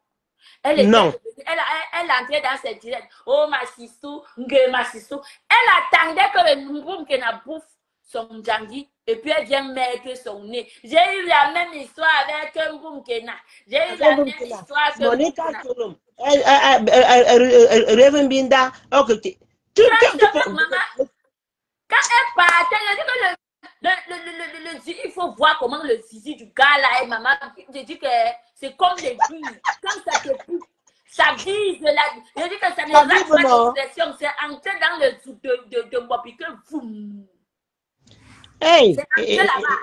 A: Elle entrait dans ses directs. Oh, ma sissou, ma sissou. Elle attendait que le Mboum Kena bouffe son djangi et puis elle vient mettre son nez. J'ai eu la même histoire avec Mboum Kena. J'ai eu la même histoire avec
D: Monica Solom. Reverend Binda. Ok.
A: Maman, quand elle partait, elle dit que il faut voir comment le zizi du gars là est, maman. Je dis que c'est comme les billes. Quand ça te pousse, ça vise là. Je dis que ça ne rate pas d'expression. C'est entré dans le zoo de Bobby que boum.
D: Hey!
A: C'est entré là-bas.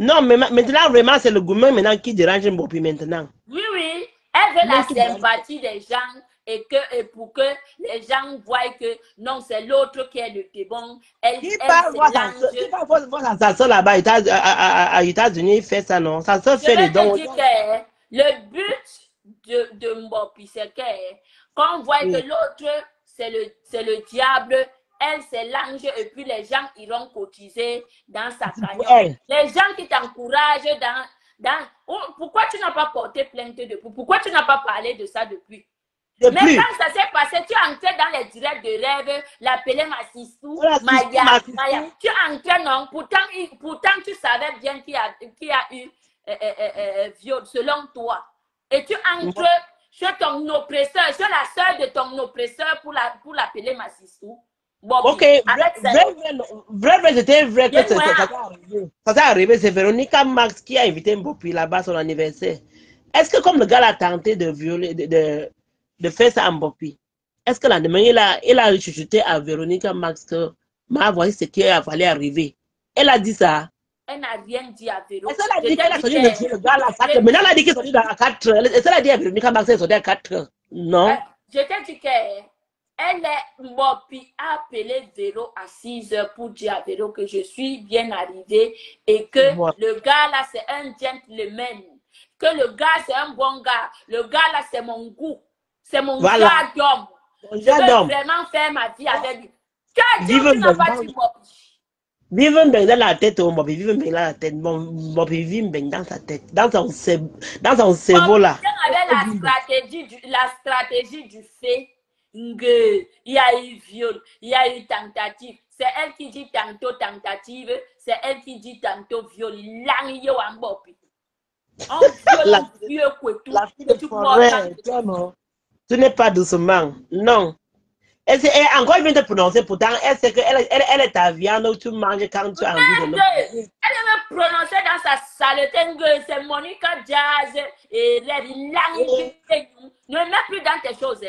D: Non, mais maintenant, vraiment, c'est le gouvernement maintenant qui dérange Bobby maintenant.
A: Oui. Elle veut la sympathie des gens. Et pour que les gens voient que non, c'est l'autre qui est le bon.
D: Qui va voir sa soeur là-bas aux États-Unis, il fait ça, non? Sa soeur fait les dons.
A: Le but de Mbopi, c'est que quand on voit que l'autre, c'est le diable, elle, c'est l'ange, et puis les gens iront cotiser dans sa cagnotte. Les gens qui t'encouragent pourquoi tu n'as pas porté plainte depuis? Pourquoi tu n'as pas parlé de ça depuis? Mais quand ça s'est passé, tu entrais dans les directs de rêve, l'appeler Massissou, Maya. Tu entrais, non? Pourtant, tu savais bien qu'il y a eu viol, selon toi. Et tu entres chez ton oppresseur, chez la soeur de ton oppresseur pour l'appeler Massissou.
D: Ok, vrai, c'était vrai que ça s'est arrivé. C'est Véronica Max qui a invité Mbopi là-bas son anniversaire. Est-ce que comme le gars a tenté de violer, de faire ça à Mbopi, est-ce que la demain, il a chuchoté à Véronica Max que Ma voici ce qui allait arriver. Elle a dit ça.
A: Elle n'a rien dit à Véro.
D: Elle a dit qu'elle a sorti le gars à 4 heures. Maintenant, elle a dit qu'elle est sortie à 4 heures. Elle a dit à Véronica Max qu'elle est sortie à 4 heures. Non.
A: Je t'ai dit qu'elle est Mopi a appelé Véro à 6 heures pour dire à Véro que je suis bien arrivée et que le gars là c'est un gentleman. Que le gars c'est un bon gars. Le gars là c'est mon goût. C'est mon gars d'homme. Je veux vraiment faire ma vie avec lui. Tu as dit que tu n'as pas dit Mopi.
D: Vive bien dans la tête, Mopi, vive bien dans la tête, Mopi, vive bien dans sa tête, dans son cerveau là.
A: La stratégie du fait qu'il y a eu viol, il y a eu tentative. C'est elle qui dit tantôt tentative, c'est elle qui dit tantôt viol. L'anglais en Mopi. On viole vieux couteau.
D: La fille de forêt, tu n'es pas doucement, non. Elle encore vient de prononcer, pourtant, elle sait qu'elle est ta viande, tu manges quand tu as envie de le.
A: Elle me prononcer dans sa saleté, c'est Monica Jazz et les langues. Ne me mets plus dans tes choses.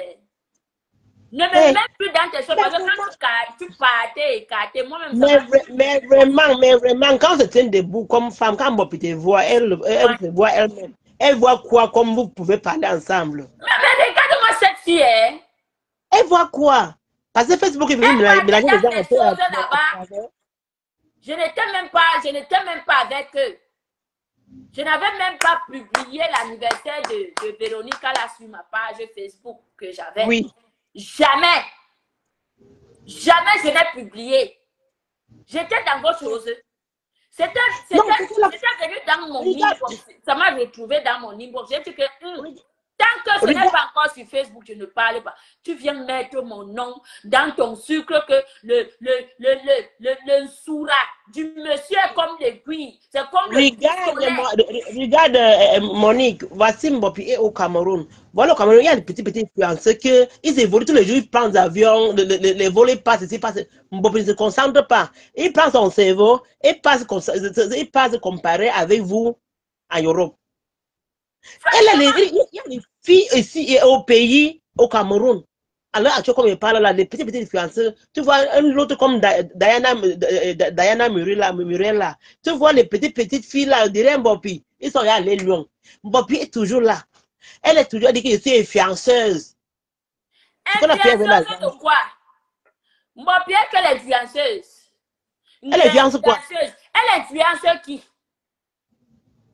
A: Ne me mets plus dans tes choses. Parce que quand tu partais écarté, moi-même.
D: Mais vraiment, quand je tiens debout comme femme, quand Mopi te voit, elle se voit elle-même. Elle voit quoi comme vous pouvez parler ensemble.
A: Mais regarde-moi cette fille, hein.
D: Elle voit quoi? Parce que Facebook est venu mélanger les gens là-bas.
A: Je n'étais même pas avec eux. Je n'avais même pas publié l'anniversaire de Véronica là sur ma page Facebook que j'avais.
D: Oui.
A: Jamais. Jamais je n'ai publié. J'étais dans vos choses. C'était venu dans mon inbox. Ça m'a retrouvé dans mon inbox. J'ai dit que tant que ce n'est pas encore sur Facebook, je ne parle pas. Tu viens mettre mon nom dans ton sucre que le soura du monsieur est comme l'aiguille. C'est comme
D: regarde, Monique, voici Mopi au Cameroun. Voilà, au Cameroun, il y a une petite influence que ils évoluent tous les jours, ils prennent des avions, les volets passent ici, passent. Mopi ne se concentre pas. Il prend son cerveau, il passe comparer avec vous en Europe. Il y a des filles ici et au pays, au Cameroun. Alors, tu vois, comme il parle là, les petites influenceurs, tu vois un autre comme Diana Murella. Tu vois les petites filles là, derrière Mbopi, ils sont allés loin. Mbopi est toujours là. Elle est toujours dit que je suis influenceuse.
A: Influenceuse de quoi? Mbopi est que l'influenceuse.
D: Elle influence quoi?
A: Elle influence qui?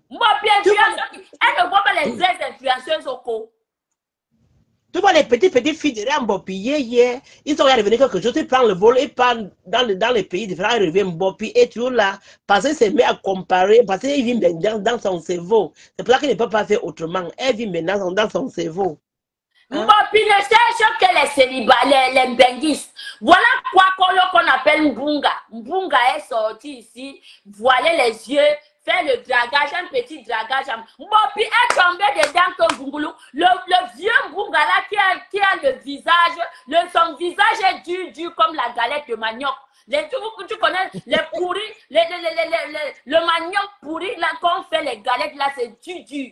A: Mbopi influenceur qui? Elle ne voit pas les vraies influenceuses au co.
D: Tu vois les petites filles derrière Mbopi, ils sont revenus quelque chose, ils prennent le vol, ils partent dans les pays différents, ils reviennent Mbopi est toujours là, parce qu'il se met à comparer, parce qu'il vit dans son cerveau. C'est pour ça qu'il ne peut pas faire autrement. Elle vit maintenant dans son cerveau.
A: Mbopi ne cherche que les célibataires, les mbenguistes. Voilà quoi qu'on appelle Mbunga. Mbunga est sorti ici, voiler les yeux, faire le dragage, un petit dragage. Mbopi est tombé dedans ton Bungoulou. Le vieux Mbunga là qui a le visage, son visage est dur comme la galette de manioc. Tu connais les pourris, le manioc pourri là qu'on fait les galettes là, c'est dur.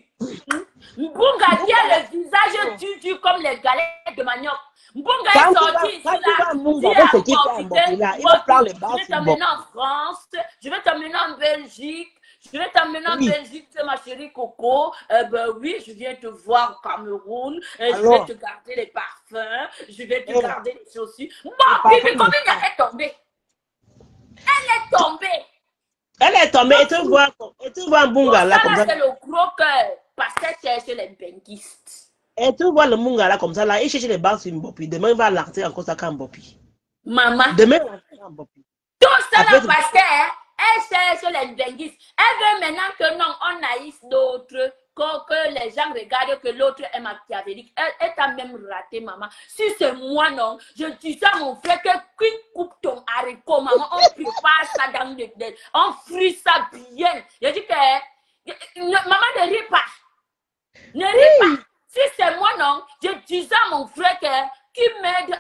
A: Mbunga qui a le visage dur comme les galettes de manioc. Mbunga est sorti ici là. Je vais t'emmener en France, je vais t'emmener en Belgique. Je vais t'emmener en Belgique, ma chérie Coco. Oui, je viens te voir au Cameroun. Je vais te garder les parfums. Je vais te garder les chaussures. Bon, Bibi, combien elle est tombée? Elle est tombée.
D: Elle est tombée. Et tu vois Mbunga là comme ça.
A: C'est le gros cœur. Parce qu'elle cherche les benguistes.
D: Et tu vois le Mbunga là comme ça là. Il cherche les balles sur Mbopi. Demain, il va lancer encore ça quand Mbopi.
A: Maman.
D: Demain, il va lancer Mbopi.
A: Tout ça là parce que elle cherche les benguistes. Elle veut maintenant que non, on haïsse l'autre, que les gens regardent que l'autre est machiavélique. Elle t'a même raté, maman. Si c'est moi, non, je dis ça à mon frère que qui coupe ton haricot, maman, on prépare ça dans le dé. On frit ça bien. Je dis que maman ne rit pas. Ne rit pas. Si c'est moi, non, je dis ça à mon frère que qui m'aide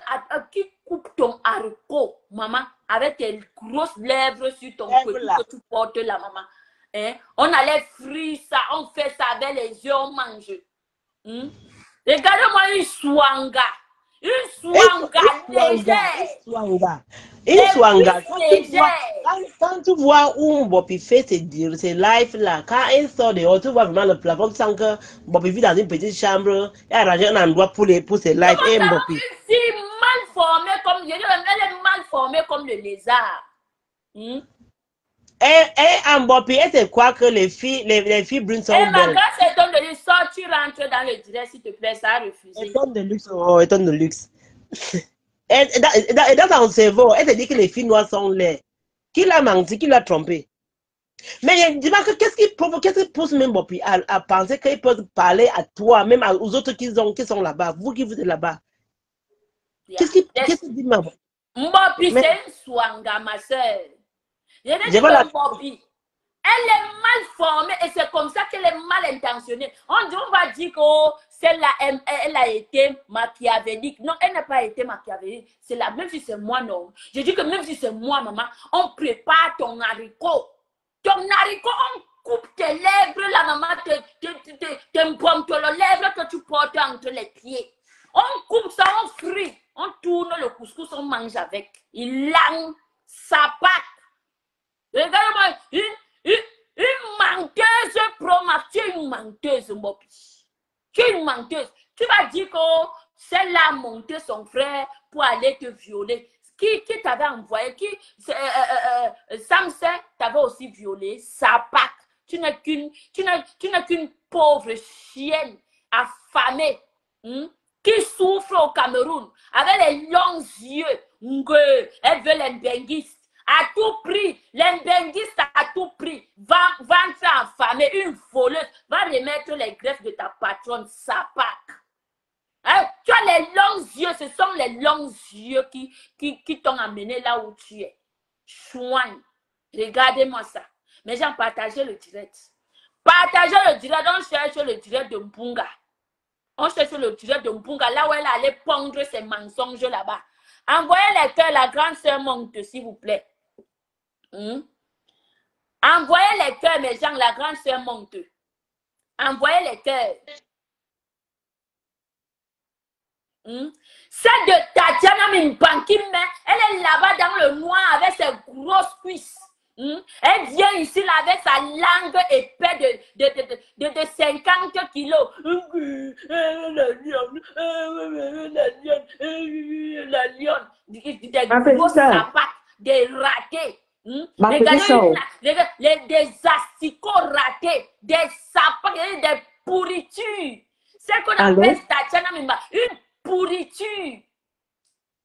A: qui coupe ton haricot, maman, avec tes grosses lèvres sur ton cou que tu portes là, maman. Hein? On allait frire ça, on fait ça avec les yeux, on mange. Regarde-moi une swanga. Une swanga légère.
D: Une swanga. Quand tu vois où Mbopi fait ses lives là, quand elle sort dehors, tu vois vraiment le plafond, tu sens que Mbopi vit dans une petite chambre, et a arrangé un endroit pour ses lives. Et Mbopi.
A: Une fille mal formée comme, je dis, elle est mal formée comme le lézard.
D: Et Mbopi, elle te croit que les filles brunes sont belles.
A: Ma grâce est donne de lui sortir, rentrer dans le direct, s'il te plaît, ça a refusé.
D: Elle donne de luxe, elle donne de luxe. Et dans son cerveau, elle te dit que les filles noires sont laides. Qui l'a menti, qui l'a trompé? Mais dis-moi, qu'est-ce qui pousse même Mbopi à penser qu'il peut parler à toi, même aux autres qui sont là-bas, vous qui vous êtes là-bas? Qu'est-ce qui dit Mbopi?
A: Mbopi, c'est une swanga, ma soeur. Je dis que Mbopi, elle est mal formée et c'est comme ça qu'elle est mal intentionnée. On va dire que celle-là, elle a été machiavélique. Non, elle n'a pas été machiavélique. C'est la même si c'est moi, non. Je dis que même si c'est moi, maman, on prépare ton haricot. Ton haricot, on coupe tes lèvres, la maman, tes lèvres que tu portes entre les pieds. On coupe ça, on frit. On tourne le couscous, on mange avec. Il langue sa pâte. Regarde-moi, une menteuse pro-max, tu es une menteuse, Mbopi. Tu es une menteuse. Tu vas dire que celle-là a monté son frère pour aller te violer. Qui t'avait envoyé? Samson t'avait aussi violé. Sapak. Tu n'es qu'une pauvre chienne affamée qui souffre au Cameroun avec les longs yeux. Elle veut les benguistes. À tout prix, l'embendiste à tout prix, va affamée, une voleuse, va remettre les greffes de ta patronne, Sapak. Hein? Tu as les longs yeux, ce sont les longs yeux qui t'ont amené là où tu es. Chouane, regardez-moi ça. Mais j'ai partagé le direct. Partagez le direct, on cherche le direct de Mpunga. On cherche le direct de Mpunga, là où elle allait pondre ses mensonges là-bas. Envoyez les cœurs, la grande sœur monte, s'il vous plaît. Envoyez les cœurs, mes gens, la grande sœur monte. Envoyez les cœurs. Celle de Tatiana Mimpankim, elle est là-bas dans le noir avec ses grosses cuisses. Elle vient ici là, avec sa langue épais de 50 kilos. La lionne. Des gros sapates, des ratés. Des asticots ratés, des sapins, des pourritures. C'est qu'on appelle Tatiana Mimba, une pourriture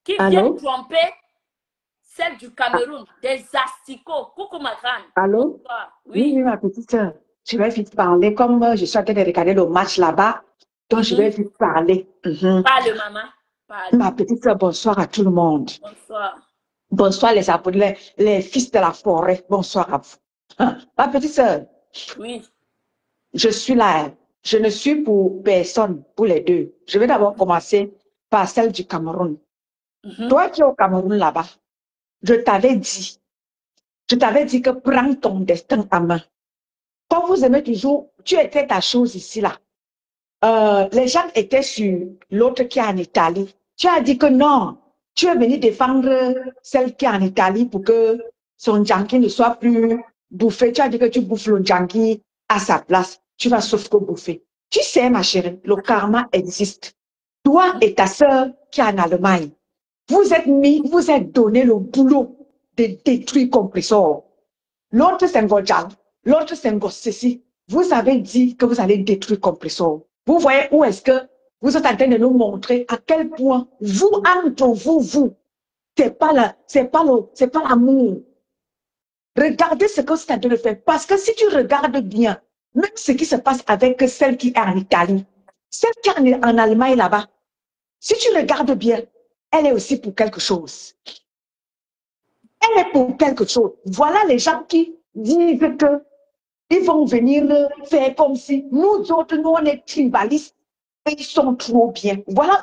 A: qui vient tromper celle du Cameroun, des asticots. Coucou ma grande.
E: Allô? Oui, ma petite soeur. Je vais vite parler. Comme je suis en train de regarder le match là-bas, donc je vais vite parler.
A: Parle, maman. Parle.
E: Ma petite soeur, bonsoir à tout le monde.
A: Bonsoir.
E: Bonsoir les abonnés, les fils de la forêt. Bonsoir à vous. Ma petite soeur.
A: Oui.
E: Je suis là. Je ne suis pour personne, pour les deux. Je vais d'abord commencer par celle du Cameroun. Toi qui es au Cameroun là-bas, je t'avais dit que prends ton destin en main. Comme vous aimez toujours, tu étais ta chose ici là. Les gens étaient sur l'autre qui est en Italie. Tu as dit que non. Tu es venu défendre celle qui est en Italie pour que son junkie ne soit plus bouffé. Tu as dit que tu bouffes le junkie à sa place. Tu vas sauf que bouffer. Tu sais, ma chérie, le karma existe. Toi et ta sœur qui est en Allemagne, vous êtes donné le boulot de détruire Compressor. L'autre c'est Ngojang, l'autre c'est Ngosesi. Vous avez dit que vous allez détruire Compressor. Vous voyez où est-ce que vous êtes en train de nous montrer à quel point vous, entre vous, c'est pas l'amour. Regardez ce que vous êtes en train de faire. Parce que si tu regardes bien, même ce qui se passe avec celle qui est en Italie, celle qui est en Allemagne là-bas, si tu regardes bien, elle est aussi pour quelque chose. Elle est pour quelque chose. Voilà les gens qui disent que ils vont venir faire comme si nous autres, nous on est tribalistes et ils sont trop bien. Voilà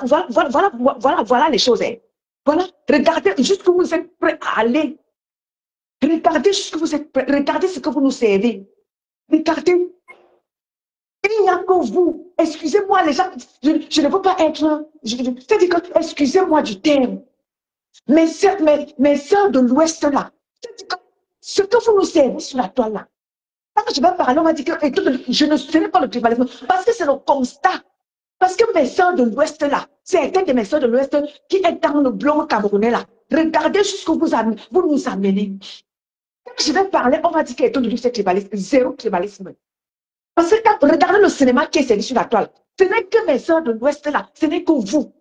E: les choses. Voilà, regardez jusqu'où vous êtes prêts à aller. Regardez jusqu'où vous êtes prêts. Regardez ce que vous nous servez. Regardez. Il n'y a que vous. Excusez-moi, les gens, je ne veux pas être... C'est-à-dire que, excusez-moi du terme. Mes sœurs de l'Ouest, là, c'est-à-dire que ce que vous nous servez sur la toile, là, quand je vais parler, on va dire que je ne serai pas le tribalisme, parce que c'est le constat. Parce que mes sœurs de l'Ouest, là, certaines de mes sœurs de l'Ouest qui est dans le bloc camerounais, là, regardez jusqu'où vous nous amenez. Quand je vais parler, on va dire qu'il y a de tribalisme, zéro tribalisme. Parce que quand vous regardez le cinéma qui est servi sur la toile, ce n'est que mes sœurs de l'Ouest, là, ce n'est que vous.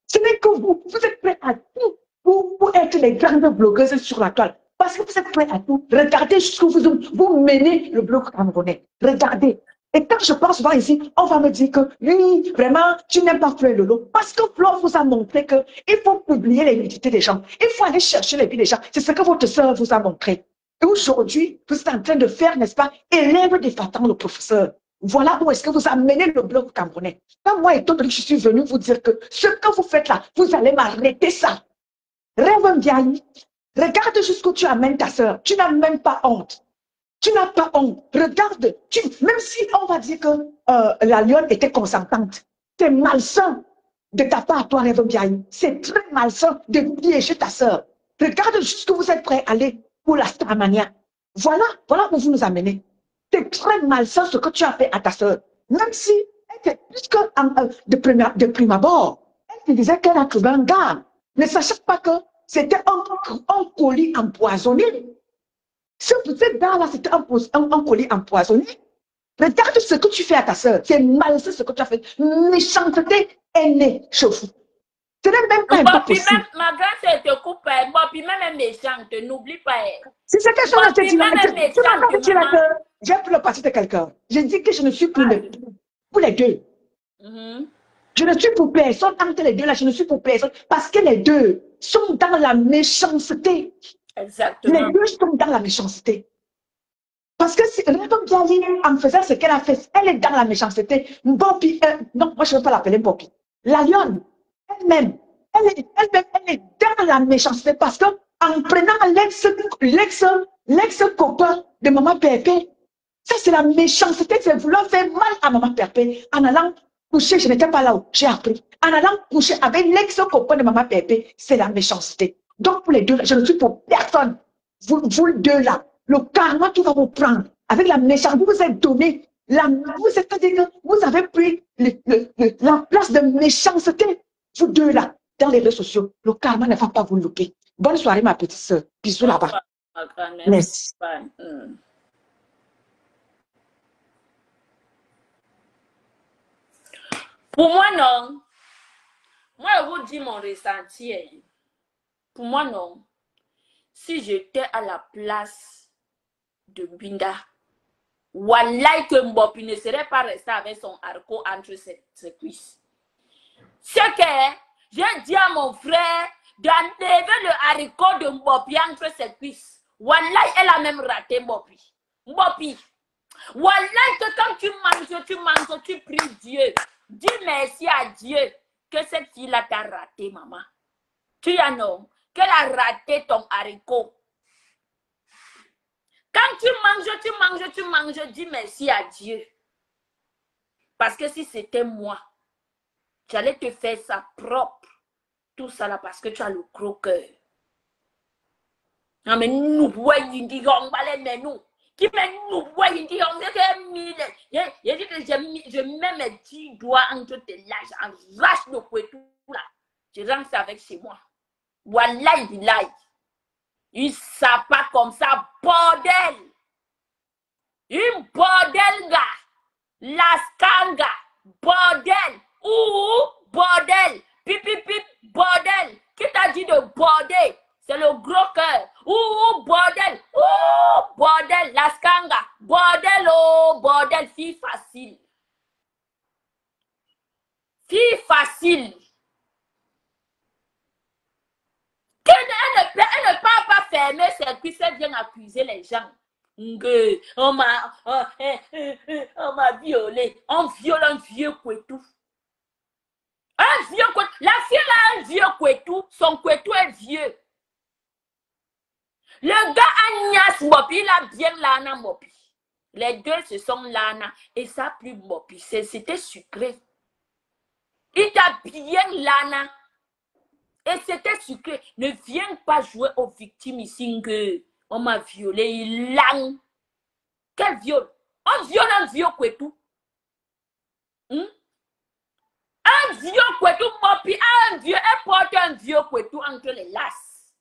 E: Ce n'est que vous. Vous êtes prêts à tout pour être les grandes blogueuses sur la toile. Parce que vous êtes prêts à tout. Regardez jusqu'où vous menez le bloc camerounais. Regardez. Et quand je pense voir ici, on va me dire que oui, vraiment, tu n'aimes pas Fleur Lolo. Parce que Fleur vous a montré qu'il faut publier les nudité des gens. Il faut aller chercher les vies des gens. C'est ce que votre sœur vous a montré. Et aujourd'hui, vous êtes en train de faire, n'est-ce pas, élève défattant le professeur. Voilà où est-ce que vous amenez le bloc camerounais. Quand moi et d'autres, je suis venu vous dire que ce que vous faites là, vous allez m'arrêter ça. Rêve Ndiaye, regarde jusqu'où tu amènes ta sœur. Tu n'as même pas honte. Tu n'as pas honte. Regarde, même si on va dire que la lionne était consentante, c'est malsain de ta part, toi, Rêve Ndiaye. C'est très malsain de piéger ta sœur. Regarde jusqu'où vous êtes prêts à aller pour la Starmania. Voilà où vous nous amenez. C'est très malsain ce que tu as fait à ta sœur. Même si, puisque de prime abord, elle te disait qu'elle a trouvé un gars, ne sachant pas que c'était un colis empoisonné. Ce petit gars-là, c'était un colis empoisonné. Regarde ce que tu fais à ta sœur. C'est malsain ce que tu as fait. Méchanceté est née chez vous. Ce n'est même pas impossible.
A: Ma grande te coupe, Bopi même est méchante, n'oublie pas.
E: Si c'est quelque chose que je te dis, j'ai pris le parti de quelqu'un. Je dis que je ne suis pour les deux. Je ne suis pour personne entre les deux là, je ne suis pour personne parce que les deux sont dans la méchanceté.
A: Exactement.
E: Les deux sont dans la méchanceté. Parce que Rêve Ndiaye, en faisant ce qu'elle a fait, elle est dans la méchanceté. Bopi, non, moi je ne veux pas l'appeler Bopi. La lionne, elle-même, elle est dans la méchanceté parce que en prenant l'ex-copain de maman Pépé, ça c'est la méchanceté, c'est vouloir faire mal à maman Pépé en allant coucher, je n'étais pas là où j'ai appris, en allant coucher avec l'ex-copain de maman Pépé, c'est la méchanceté. Donc pour les deux, je ne suis pour personne. Vous deux là, le karma qui va vous prendre avec la méchanceté, vous vous êtes donné, vous avez pris la place de méchanceté. Vous deux là, dans les réseaux sociaux, le karma ne va pas vous louper. Bonne soirée, ma petite soeur. Bisous là-bas. Merci.
A: Pour moi, non. Moi, je vous dis mon ressenti. Pour moi, non. Si j'étais à la place de Binda, wallahi que Mbopi ne serait pas resté avec son arco entre ses cuisses. C'est que j'ai dit à mon frère d'enlever le haricot de Mbopi entre ses cuisses. Wallahi, elle a même raté Mbopi. Mbopi. Wallahi, que quand tu manges, tu pries Dieu. Dis merci à Dieu que cette fille-là t'a raté, maman. Tu as non, qu'elle a raté ton haricot. Quand tu manges, dis merci à Dieu. Parce que si c'était moi, j'allais te faire ça propre. Tout ça là parce que tu as le gros cœur. Non mais nous voyons on va les mais nous. Qui mais nous voyons on je dis que je mets mes 10 doigts entre tes lèvres, j'arrache le couetou là. Je rentre ça avec chez moi. Wallahi billahi. Il ne savent pas comme ça, bordel. Une bordel gars. Laskanga, bordel. Ouh, bordel. Pip, pip, pip, bordel. Qui t'a dit de bordel? C'est le gros cœur. Ouh, bordel. Ouh, bordel. Laskanga, bordel, oh, bordel. Fille facile. Fille facile. Elle ne peut pas fermer ses cuisses, elle vient accuser les gens. On m'a violé. On viole un vieux couetou. Un vieux couetou. La fille a un vieux couetou. Son couetou est vieux. Le gars Agnès Mopi, il a bien l'ana Mopi. Les deux, ce sont Lana. Et ça, plus Mopi. C'était sucré. Il t'a bien Lana. Et c'était sucré. Ne viens pas jouer aux victimes ici que on m'a violé. Il langue. Quel viol? On viole un vieux Kwetou. Un vieux Kwetou, Mopi, un vieux, elle porte un vieux Kwetou entre les lasses.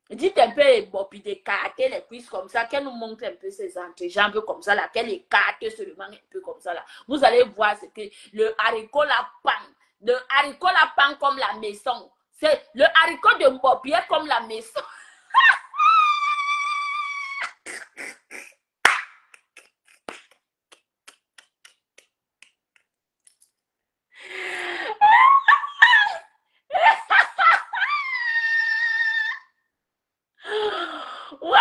A: Dites un peu, Mopi, d'écarter les cuisses comme ça, qu'elle nous montre un peu ses entrejambes comme ça, là, qu'elle écarte seulement un peu comme ça, là. Vous allez voir ce que le haricot la pend comme la maison. C'est le haricot de Mopi est comme la maison. Ouais,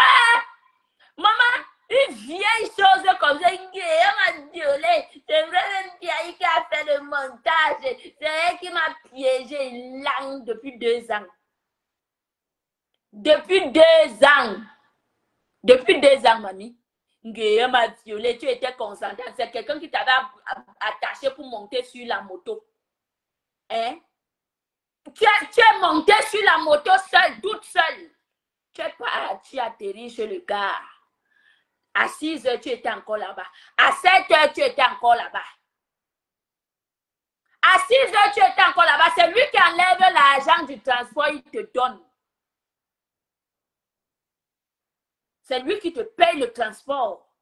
A: maman, une vieille chose comme ça, elle m'a violé. C'est vraiment Pierre qui a fait le montage. C'est elle qui m'a piégé langue depuis 2 ans. Depuis 2 ans. Depuis 2 ans, mamie. Elle m'a violé, tu étais consentant. C'est quelqu'un qui t'avait attaché pour monter sur la moto. Hein? Tu es monté sur la moto seule, toute seule. Tu atterris chez le gars. À 6 heures, tu étais encore là-bas. À 7 heures, tu étais encore là-bas. À 6 heures, tu étais encore là-bas. C'est lui qui enlève l'argent du transport, il te donne. C'est lui qui te paye le transport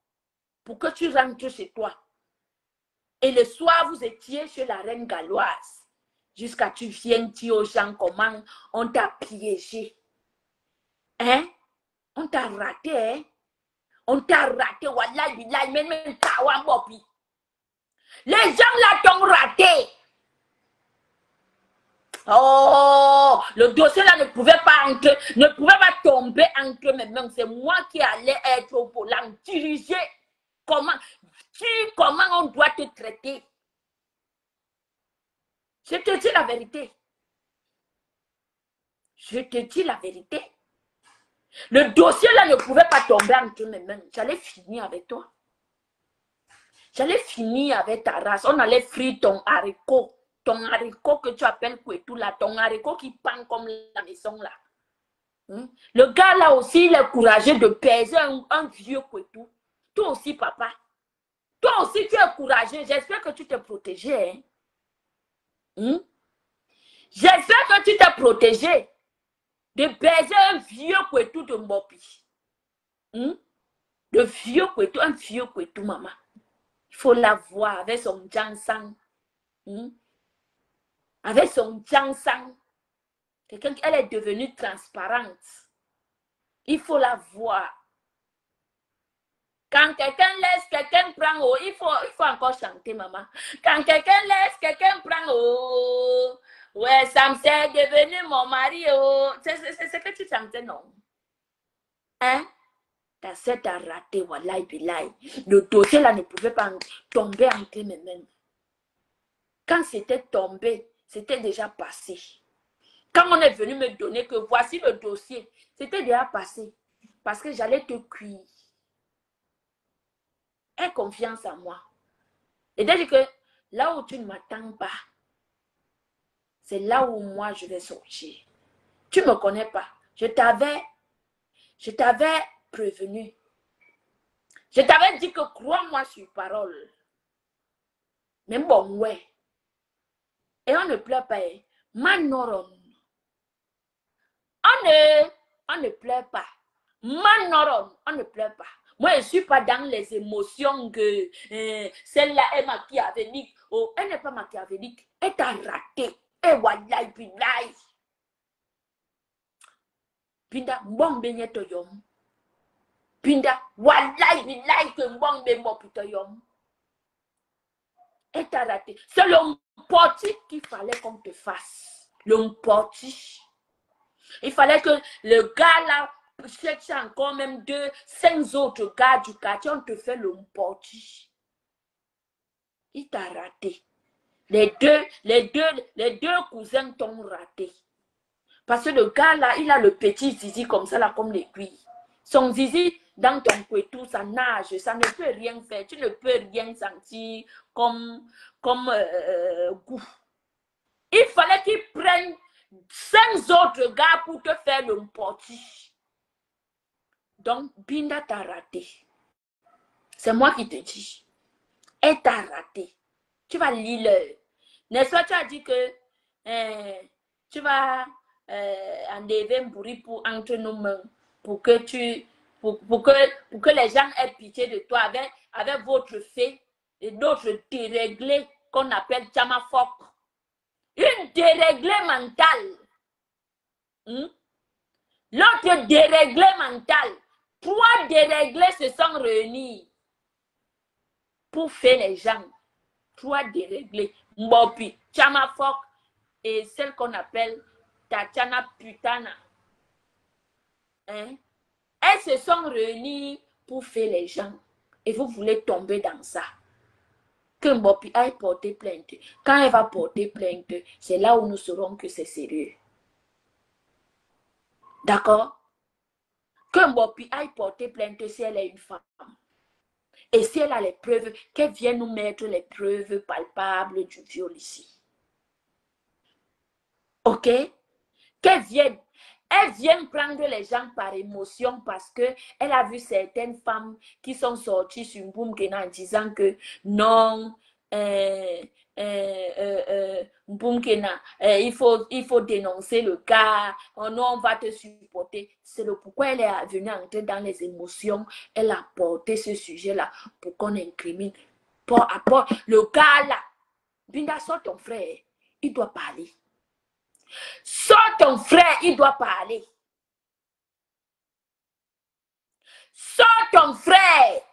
A: pour que tu rentres chez toi. Et le soir, vous étiez chez la reine galloise. Jusqu'à tu viennes dire aux gens comment on t'a piégé. Hein? On t'a raté, hein? On t'a raté, wallahi, billahi, même kawa mopi. Les gens là t'ont raté. Oh, le dossier là ne pouvait pas tomber entre mes mains. C'est moi qui allais être au volant, diriger comment on doit te traiter. Je te dis la vérité. Je te dis la vérité. Le dossier là ne pouvait pas tomber entre mes mains. J'allais finir avec toi. J'allais finir avec ta race. On allait frire ton haricot. Ton haricot que tu appelles Kwetou là. Ton haricot qui pend comme la maison là. Le gars là aussi, il est courageux de peser un vieux Kwetou. Toi aussi, papa. Toi aussi, tu es courageux. J'espère que tu t'es protégé. Hein? J'espère que tu t'es protégé de baiser un vieux Kwetou de Mopi. Le vieux Kwetou, un vieux Kwetou, maman. Il faut la voir avec son jansang. Avec son jansang. Elle est devenue transparente. Il faut la voir. Quand quelqu'un laisse, quelqu'un prend haut. Il faut encore chanter, maman. Quand quelqu'un laisse, quelqu'un prend haut. Ouais, Sam, c'est devenu mon mari. Oh. C'est ce que tu chantais, non? Hein? Ta sœur t'a raté, wallahi billahi. Le dossier là ne pouvait pas tomber entre mes mains. Quand c'était tombé, c'était déjà passé. Quand on est venu me donner que voici le dossier, c'était déjà passé. Parce que j'allais te cuire. Aie confiance en moi. Et dès que là où tu ne m'attends pas, c'est là où moi je vais sortir. Tu ne me connais pas. Je t'avais prévenu. Je t'avais dit que crois-moi sur parole. Mais bon, ouais. Et on ne pleure pas. Manoron. On ne pleure pas. Manoron, on ne pleure pas. Moi, je ne suis pas dans les émotions que celle-là est machiavélique. Oh, elle n'est pas machiavélique. Elle t'a raté. Et wallahi billahi. Pinda, bon benye to yom. Pinda, wallahi billahi que bon benye to yom. Elle t'a raté. C'est le portique qu'il fallait qu'on te fasse. Le portique. Il fallait que le gars là cherche encore même 5 autres gars du quartier. On te fait le portique. Il t'a raté. Les deux cousins t'ont raté. Parce que le gars là, il a le petit zizi comme ça là, comme l'aiguille. Son zizi, dans ton couetou, ça nage, ça ne peut rien faire. Tu ne peux rien sentir comme goût. Il fallait qu'ils prennent 5 autres gars pour te faire le porti. Donc, Binda t'a raté. C'est moi qui te dis. Elle t'a raté. Tu vas lire le... N'est-ce pas, tu as dit que tu vas enlever un bruit pour entre nos mains pour que les gens aient pitié de toi avec votre fée et d'autres déréglés qu'on appelle Chamafok. Une déréglée mentale. L'autre déréglé mental. 3 déréglés se sont réunis pour faire les gens. 3 déréglés. Mbopi, Chamafok et celle qu'on appelle Tatiana Putana. Hein? Elles se sont réunies pour faire les gens. Et vous voulez tomber dans ça. Que Mbopi aille porter plainte. Quand elle va porter plainte, c'est là où nous saurons que c'est sérieux. D'accord? Que Mbopi aille porter plainte si elle est une femme. Et si elle a les preuves, qu'elle vienne nous mettre les preuves palpables du viol ici. Ok? Qu'elle vienne. Elle vient prendre les gens par émotion parce qu'elle a vu certaines femmes qui sont sorties sur Mboumkena en disant que non, Mboumkena, il faut dénoncer le cas, oh non, on va te supporter. C'est le pourquoi elle est venue entrer dans les émotions. Elle a porté ce sujet-là pour qu'on incrimine. Le cas là, Binda, sort ton frère, il doit parler. Sors ton frère, il doit parler. Sors ton frère.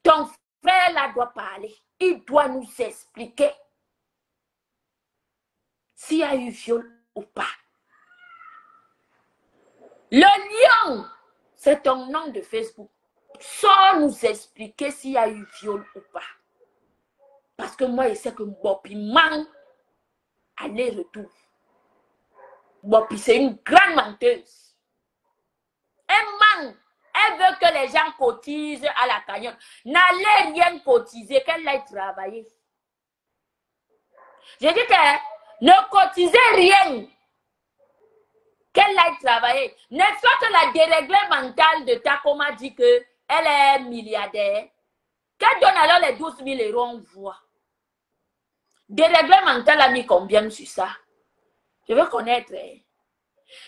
A: Ton frère là doit parler. Il doit nous expliquer s'il y a eu viol ou pas. Le lion, c'est ton nom de Facebook. Sors nous expliquer s'il y a eu viol ou pas. Parce que moi, je sais que Mbopi ment aller-retour. Mbopi, c'est une grande menteuse. Elle ment. Elle veut que les gens cotisent à la cagnotte. N'allez rien cotiser, qu'elle aille travailler. J'ai dit que ne cotisez rien. Qu'elle aille travailler. N'est-ce pas que la déréglée mentale de Takoma dit qu'elle est milliardaire? Qu'elle donne alors les 12 000 euros, on voit. Déréglée mentale a mis combien sur ça? Je veux connaître.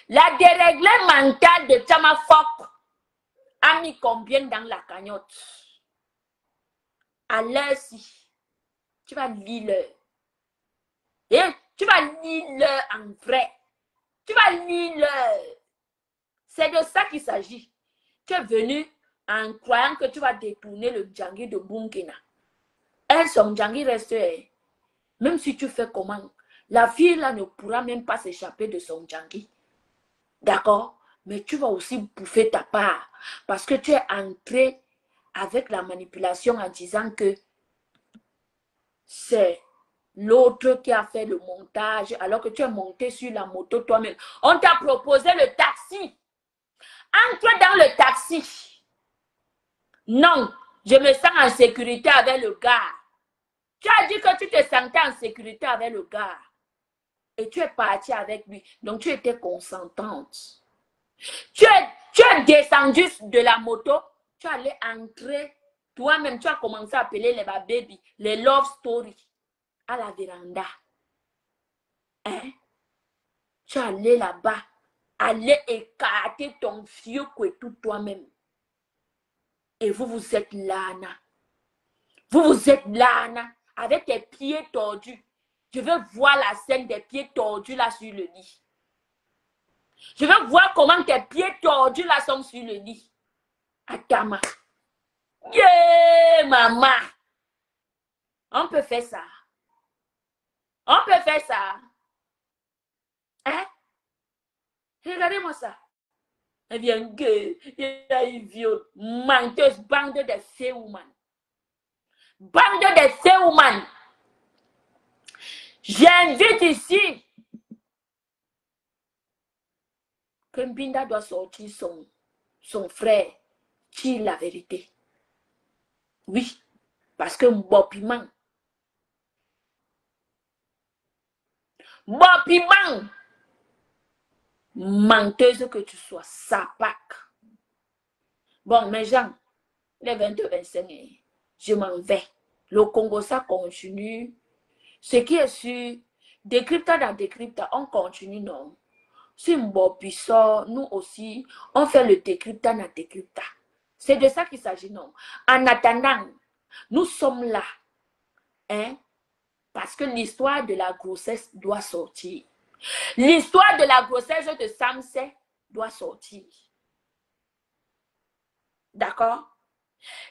A: La déréglée mentale de Chamafok a mis combien dans la cagnotte? À l'heure-ci, tu vas lire le. Et tu vas lire le en vrai. Tu vas lire le. C'est de ça qu'il s'agit. Tu es venu en croyant que tu vas détourner le Djangui de Mboumkena. Elle, son Djangui reste. Même si tu fais comment, la fille là ne pourra même pas s'échapper de son Djangui. D'accord? Mais tu vas aussi bouffer ta part. Parce que tu es entré avec la manipulation en disant que c'est l'autre qui a fait le montage alors que tu es monté sur la moto toi-même. On t'a proposé le taxi. Entre dans le taxi. Non, je me sens en sécurité avec le gars. Tu as dit que tu te sentais en sécurité avec le gars. Et tu es parti avec lui. Donc tu étais consentante. Tu es descendu de la moto, tu allais entrer, toi-même, tu as commencé à appeler les baby, les love stories, à la véranda. Hein? Tu allais là-bas, aller écarter ton vieux couetou toi-même. Et vous êtes là, Anna. Vous êtes là, Anna, avec tes pieds tordus. Je veux voir la scène des pieds tordus là sur le lit. Je veux voir comment tes pieds tordus là sont sur le lit. Atama. Yeah, maman. On peut faire ça. On peut faire ça. Hein? Regardez-moi ça. Elle vient que il y a une viol. Menteuse, bande de féwoman. Bande de féwoman. J'invite ici que Mbinda doit sortir son frère dis la vérité. Oui, parce que Mbopiment, menteuse que tu sois, sapac. Bon, mes gens, les 22-25, je m'en vais. Le Congo, ça continue. Ce qui est sûr, décrypta dans décrypta, on continue, non. Si Mbopi sort, nous aussi, on fait le décrypta dans décrypta. C'est de ça qu'il s'agit, non. En attendant, nous sommes là. Hein? Parce que l'histoire de la grossesse doit sortir. L'histoire de la grossesse de Samsé doit sortir. D'accord?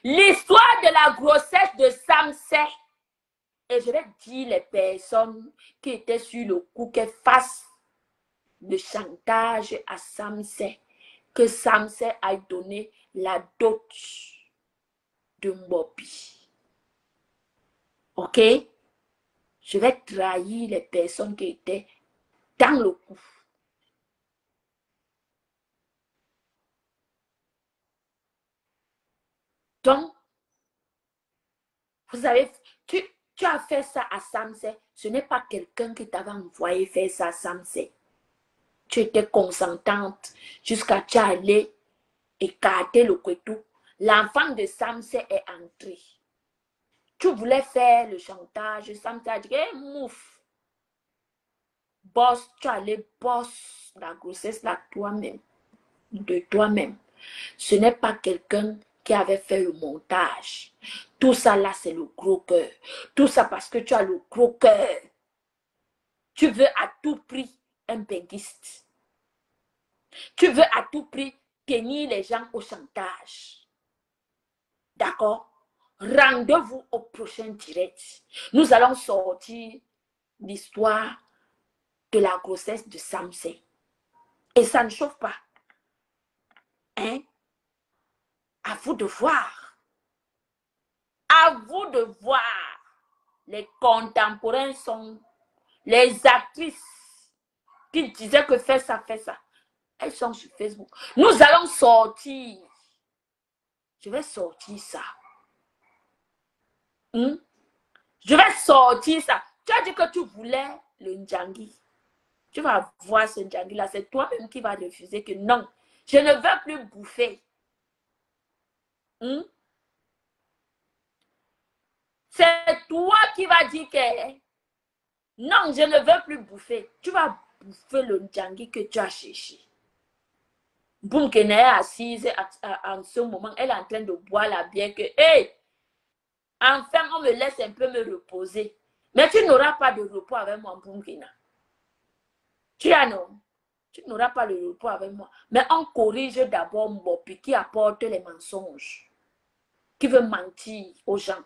A: L'histoire de la grossesse de Samsé. Et je vais dire les personnes qui étaient sur le coup qu'elles fassent le chantage à Samsé. Que Samsé a donné la dot de Mbopi. Ok? Je vais trahir les personnes qui étaient dans le coup. Donc, vous savez, tu as fait ça à Samsé. Ce n'est pas quelqu'un qui t'avait envoyé faire ça à Samsé. Tu étais consentante jusqu'à tu aller écarter le couteau. L'enfant de Samsé est entré. Tu voulais faire le chantage. Samsé a dit, hey, mouf. Boss, tu allais boss la grossesse là toi-même. De toi-même. Ce n'est pas quelqu'un qui avait fait le montage. Tout ça là, c'est le gros cœur. Tout ça parce que tu as le gros cœur. Tu veux à tout prix un benguiste. Tu veux à tout prix tenir les gens au chantage. D'accord? Rendez-vous au prochain direct. Nous allons sortir l'histoire de la grossesse de Samsé. Et ça ne chauffe pas. Hein? À vous de voir. À vous de voir. Les contemporains sont les actrices qui disaient que fais ça, fais ça. Elles sont sur Facebook. Nous allons sortir. Je vais sortir ça. Je vais sortir ça. Tu as dit que tu voulais le Ndjangi. Tu vas voir ce Ndjangi-là. C'est toi-même qui vas refuser que non. Je ne veux plus bouffer. C'est toi qui vas dire que non, je ne veux plus bouffer. Tu vas bouffer le Ndjangi que tu as cherché. Boumkene est assise en ce moment. Elle est en train de boire la bière que, hey, enfin, on me laisse un peu me reposer. Mais tu n'auras pas de repos avec moi, Boumkena. Tu as non? Tu n'auras pas le repos avec moi. Mais on corrige d'abord Mbopi qui apporte les mensonges. Qui veut mentir aux gens.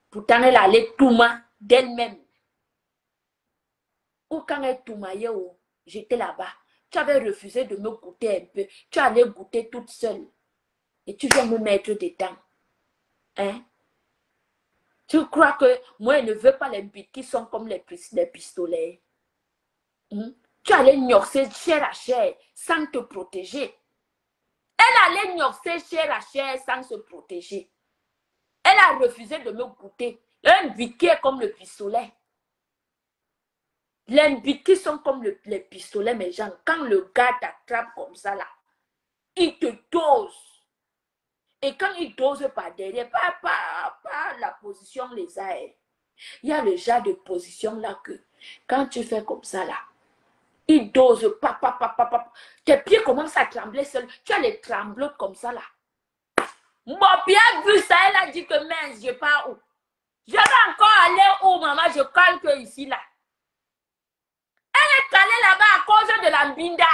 A: Pourtant, elle allait touma d'elle-même. Ou quand elle toumaillait, j'étais là-bas. Tu avais refusé de me goûter un peu. Tu allais goûter toute seule. Et tu viens me mettre dedans. Hein? Tu crois que moi, je ne veux pas les bites qui sont comme les pistolets. Tu allais gnorcer chair à chair sans te protéger. Elle allait gnorcer chair à chair sans se protéger. Elle a refusé de me goûter. Un bit qui est comme le pistolet. Les bits qui sont comme les pistolets, mes gens. Quand le gars t'attrape comme ça, là, il te dose. Et quand il dose par derrière, pas la position les airs. Il y a le genre de position là que, quand tu fais comme ça, là, il dose, tes pieds commencent à trembler seuls. Tu as les tremblotes comme ça, là. Mon pied a vu ça, elle a dit que mince, je pars où? Je vais encore aller où, maman? Je calque ici, là. Elle est calée là-bas à cause de la mbinda.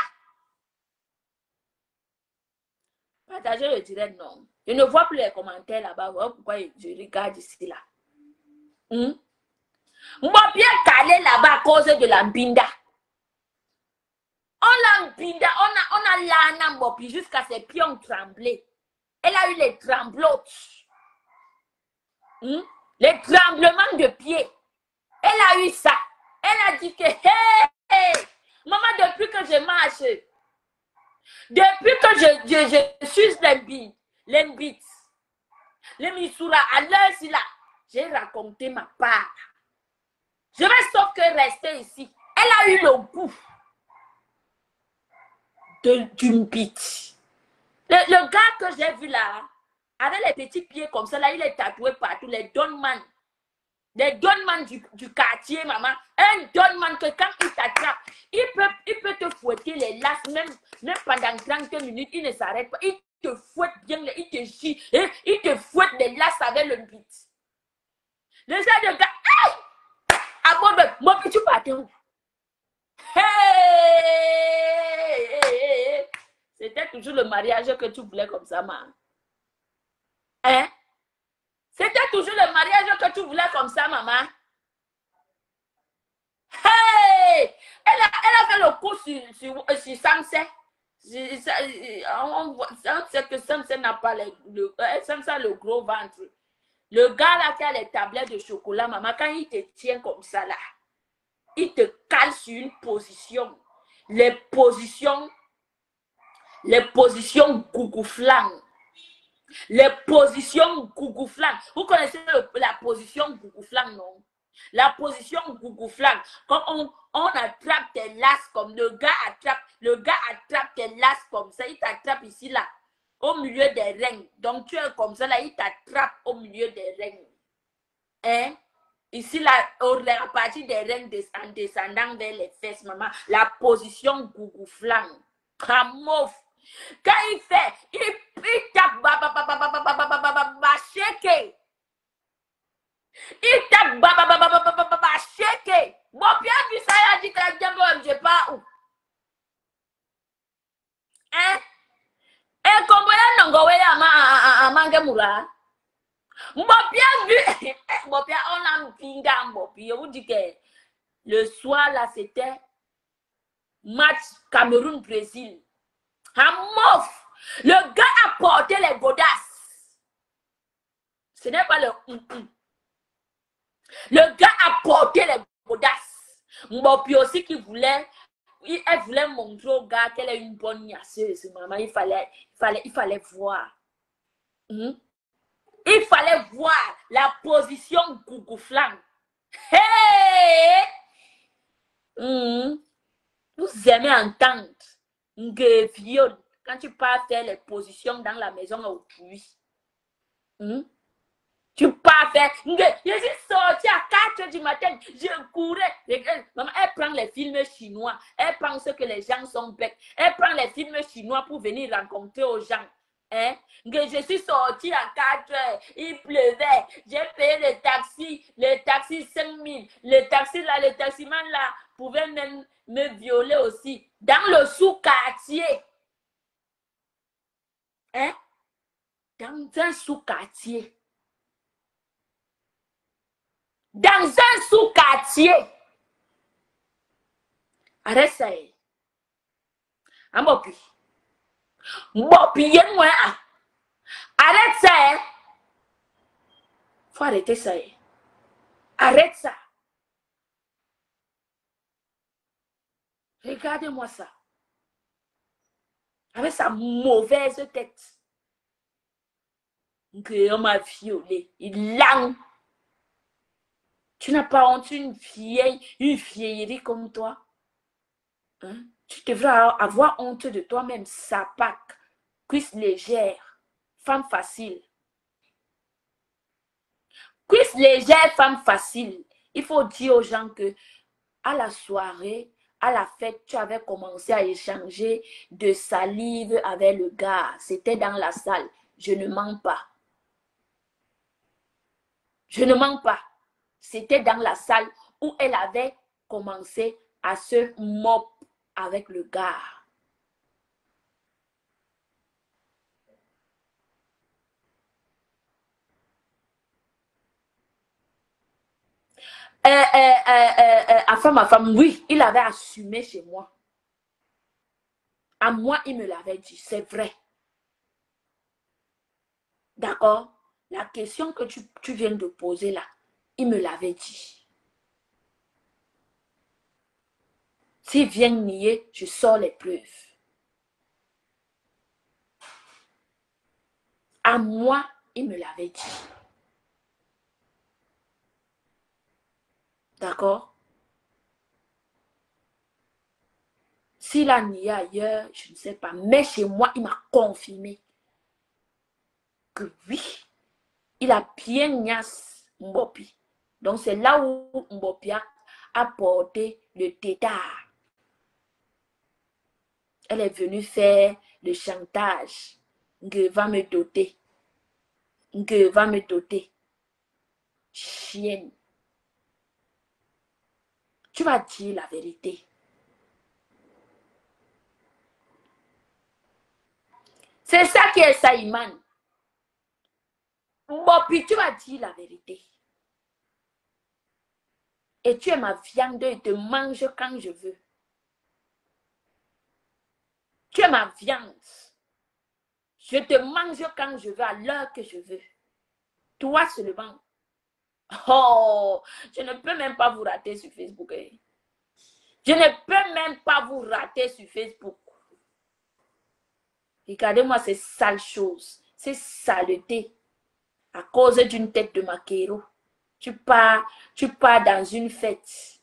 A: Partagez le direct, non. Je ne vois plus les commentaires là-bas. Voilà pourquoi je regarde ici, là. Moi, bien calé là-bas à cause de la mbinda. On l'a mbinda, on a l'âne Mbopi jusqu'à ses pieds ont tremblé. Elle a eu les tremblotes. Les tremblements de pieds. Elle a eu ça. Elle a dit que, hey, maman, depuis que je marche, Depuis que je suis l'embite, les Missoura, à l'heure là, j'ai raconté ma part. Je vais sauf que rester ici. Elle a eu le goût d'une bite. Le gars que j'ai vu là, avec les petits pieds comme ça, là, il est tatoué partout, les Donman. Les Donman du quartier, maman. Un Donman que quand il t'attrape, il peut te fouetter les lasses, même pendant 30 minutes, il ne s'arrête pas. Il te fouette bien, il te chie, et il te fouette les lasses avec le bite. Le genre de gars, hey! Ah bon, moi, tu partais où? Hey! C'était toujours le mariage que tu voulais comme ça, maman. Hein? C'était toujours le mariage que tu voulais comme ça, maman. Hey! Elle a fait le coup sur Samsung. On sait que Samsung n'a pas le gros ventre. Le gars là qui a les tablettes de chocolat, maman, quand il te tient comme ça là, il te cale sur une position. Les positions gougouflang. Les positions gougouflang. Vous connaissez la position gougouflang, non? La position gougouflang. Quand on attrape tes lasses comme le gars attrape tes lasses comme ça, il t'attrape ici là, au milieu des règnes. Donc tu es comme ça là, il t'attrape au milieu des règnes. Hein? Ici là, à partir des règnes en descendant vers les fesses, maman, la position gougouflang. Kamouf. Quand il fait, il tape shake. Il tape shake. Bon, bien vu ça, il a dit que la diable, je sais pas où. Hein? Et comment il y a un mangamura? Bon, bien vu. Bon, bien, on a un pinga, bon, puis on vous dit que le soir là, c'était match Cameroun-Brésil. Mof. Le gars a porté les godasses. Ce n'est pas le Le gars a porté les godasses. Mbopi aussi qui voulait, elle voulait montrer au gars qu'elle est une bonne niaiseuse, maman. Il fallait voir. Il fallait voir la position gougouflang. Hey! Vous aimez entendre viol quand tu pars faire les positions dans la maison autrui. Tu pars faire. Je suis sortie à 4 h du matin. Je courais. Maman, elle prend les films chinois. Elle pense que les gens sont bêtes. Elle prend les films chinois pour venir rencontrer aux gens. Hein? Je suis sortie à 4 h. Il pleuvait. J'ai payé le taxi 5 000. Le taximan là pouvait même me violer aussi. Dans le sous-quartier. Hein? Dans un sous-quartier. Dans un sous-quartier. Arrête ça. Ambopi. Mbopi, moi. Arrête ça. Faut arrêter ça. Arrête ça. Regardez-moi ça. Avec sa mauvaise tête. On m'a violé. Il langue. Tu n'as pas honte, une vieillerie comme toi. Hein? Tu devrais avoir honte de toi-même, sapac, cuisse légère, femme facile. Cuisse légère, femme facile. Il faut dire aux gens que à la soirée, à la fête, tu avais commencé à échanger de salive avec le gars. C'était dans la salle. Je ne mens pas. Je ne mens pas. C'était dans la salle où elle avait commencé à se mop avec le gars. Ma femme, oui, il avait assumé chez moi. À moi, il me l'avait dit, c'est vrai. D'accord? La question que tu viens de poser là, il me l'avait dit. S'il vient nier, je sors les preuves. À moi, il me l'avait dit. D'accord? S'il a nié ailleurs, je ne sais pas. Mais chez moi, il m'a confirmé que oui, il a bien niasse Mbopi. Donc, c'est là où Mbopi a porté le tétard. Elle est venue faire le chantage. Que va me doter. Que va me doter. Chienne. Tu vas dire la vérité. C'est ça qui est Saïman. Mbopi, tu vas dire la vérité. Et tu es ma viande et te mange quand je veux. Tu es ma viande. Je te mange quand je veux, à l'heure que je veux. Toi seulement. Oh, je ne peux même pas vous rater sur Facebook. Eh. Je ne peux même pas vous rater sur Facebook. Regardez-moi ces sales choses, ces saletés. À cause d'une tête de maquereau. Tu pars dans une fête.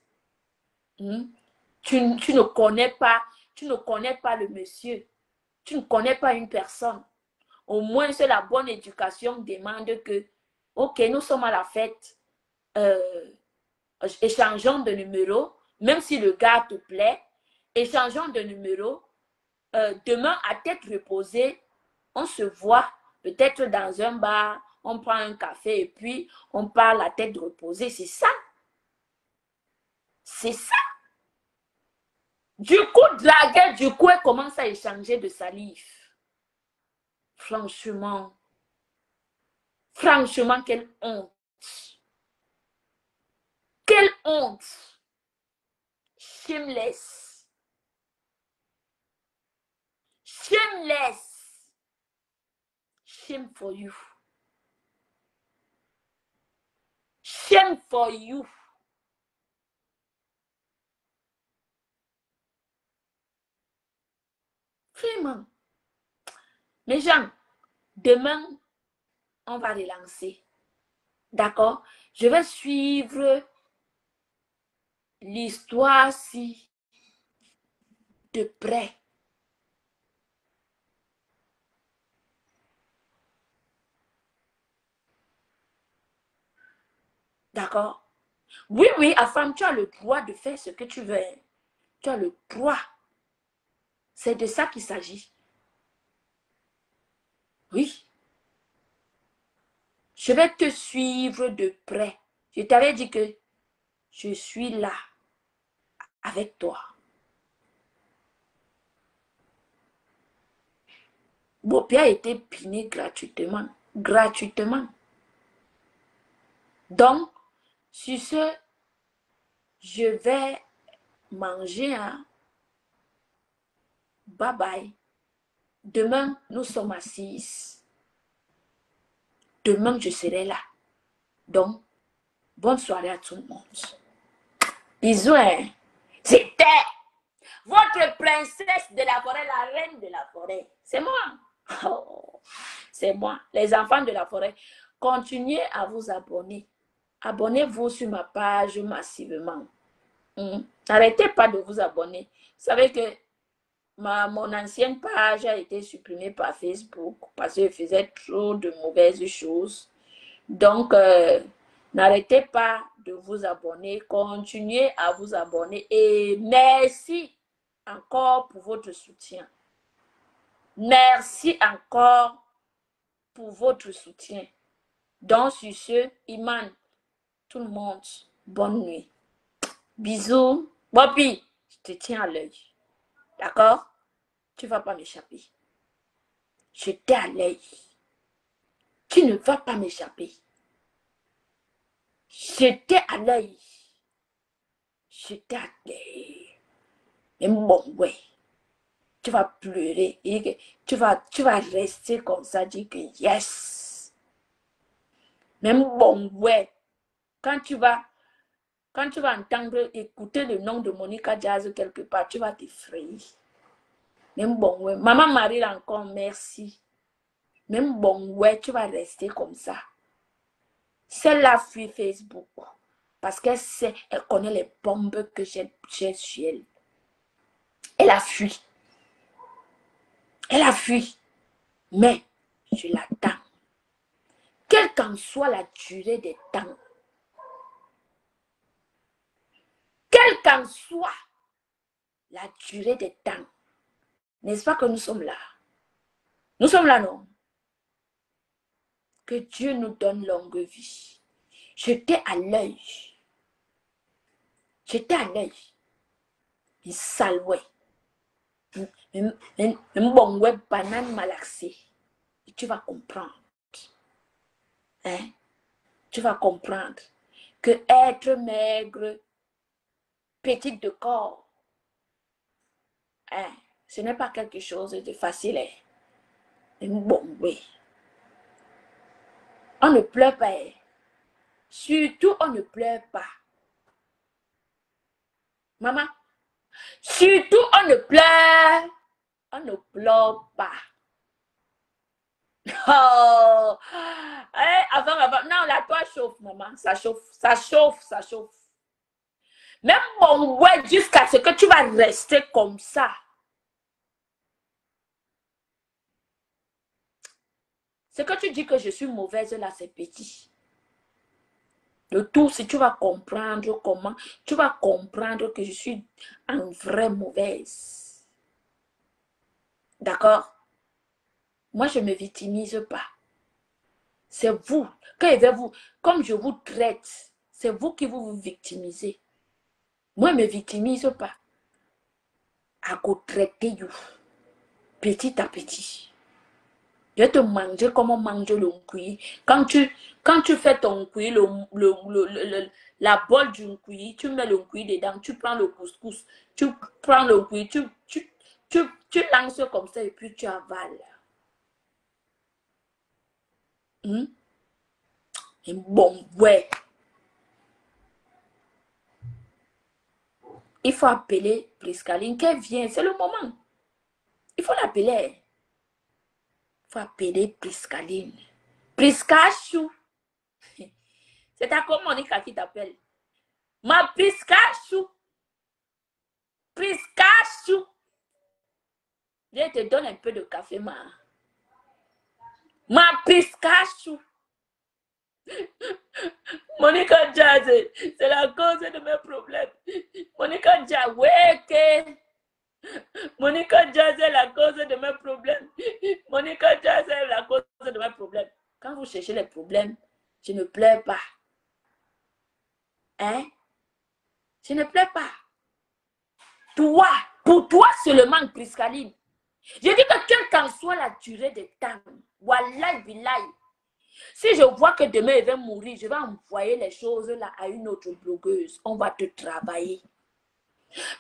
A: Tu ne connais pas le monsieur. Tu ne connais pas une personne. Au moins, c'est la bonne éducation demande que, ok, nous sommes à la fête, échangeons de numéros, même si le gars te plaît, échangeons de numéros. Demain, à tête reposée, on se voit peut-être dans un bar, on prend un café et puis on parle à tête reposée. C'est ça. C'est ça. Du coup, draguer, du coup, elle commence à échanger de salive. Franchement, quelle honte. Quelle honte. Shameless. Shameless. Shame for you. Shame for you. Vraiment. Les gens, demain, on va relancer. D'accord? Je vais suivre l'histoire-ci de près. D'accord? Oui, oui, Afam, tu as le droit de faire ce que tu veux. Tu as le droit. C'est de ça qu'il s'agit. Oui. Je vais te suivre de près. Je t'avais dit que je suis là avec toi. Mbopi a été piné gratuitement. Gratuitement. Donc, sur ce, je vais manger. Hein? Bye bye. Demain, nous sommes à 6. Demain, je serai là. Donc, bonne soirée à tout le monde. Bisous. Hein? C'était votre princesse de la forêt, la reine de la forêt. C'est moi. Oh, c'est moi. Les enfants de la forêt. Continuez à vous abonner. Abonnez-vous sur ma page massivement. N'arrêtez pas de vous abonner. Vous savez que mon ancienne page a été supprimée par Facebook parce qu'elle faisait trop de mauvaises choses. Donc, n'arrêtez pas de vous abonner. Continuez à vous abonner. Et merci encore pour votre soutien. Merci encore pour votre soutien. Donc, sur ce, Iman, tout le monde, bonne nuit. Bisous. Mbopi, je te tiens à l'œil. D'accord? Tu ne vas pas m'échapper. Je t'ai à l'œil. Tu ne vas pas m'échapper. Je t'ai à l'œil. Je t'ai à l'œil. Mais bon, ouais. Tu vas pleurer. Et tu vas rester comme ça, dire que yes. Même bon, ouais. Quand tu vas entendre, écouter le nom de Monica Jazz quelque part, tu vas t'effrayer. Même bon, ouais. Maman Marie encore, merci. Même bon, ouais, tu vas rester comme ça. Celle-là fuit Facebook. Parce qu'elle sait, elle connaît les bombes que j'ai sur elle. Elle a fui. Elle a fui. Mais je l'attends. Quelle qu'en soit la durée des temps. Quelle qu'en soit la durée des temps. N'est-ce pas que nous sommes là? Nous sommes là, non? Que Dieu nous donne longue vie. J'étais à l'œil. J'étais à l'œil. Il salouait. Un bon web banane malaxé. Et tu vas comprendre. Hein? Tu vas comprendre que être maigre, petite de corps, hein, ce n'est pas quelque chose de facile. Hein? Bon, oui. On ne pleure pas. Hein? Surtout, on ne pleure pas. Maman, surtout, on ne pleure pas. Oh, avant, non, la toi chauffe, maman, ça chauffe. Même mon ouais, jusqu'à ce que tu vas rester comme ça. Ce que tu dis que je suis mauvaise, là, c'est petit. Le tout, si tu vas comprendre comment, tu vas comprendre que je suis en vraie mauvaise. D'accord? Moi, je ne me victimise pas. C'est vous. Comme je vous traite, c'est vous qui vous victimisez. Moi, je ne me victimise pas. À vous traiter, petit à petit. Je vais te manger comme on mange le cuit. Quand tu fais ton cuit, la bol du cuit, tu mets le cuit dedans, tu prends le couscous, tu prends le cuit, tu lances comme ça et puis tu avales. Bon, ouais. Il faut appeler Priscaline, qu'elle vienne, c'est le moment. Il faut l'appeler. Il faut appeler Priscaline. Priscachou. C'est ta Monica qui t'appelle. Ma Priscachou. Priscachou. Je te donne un peu de café, ma Priscachou. Monica Jazz, c'est la cause de mes problèmes. Monica Jazz, ouais, Monica Jazz est la cause de mes problèmes. Monica Jazz est la cause de mes problèmes. Quand vous cherchez les problèmes, je ne pleure pas. Hein? Je ne pleure pas. Toi, pour toi seulement, Priscaline. Je dis que quelle qu'en soit la durée des temps, wallahi billahi, si je vois que demain il va mourir, je vais envoyer les choses là à une autre blogueuse. On va te travailler.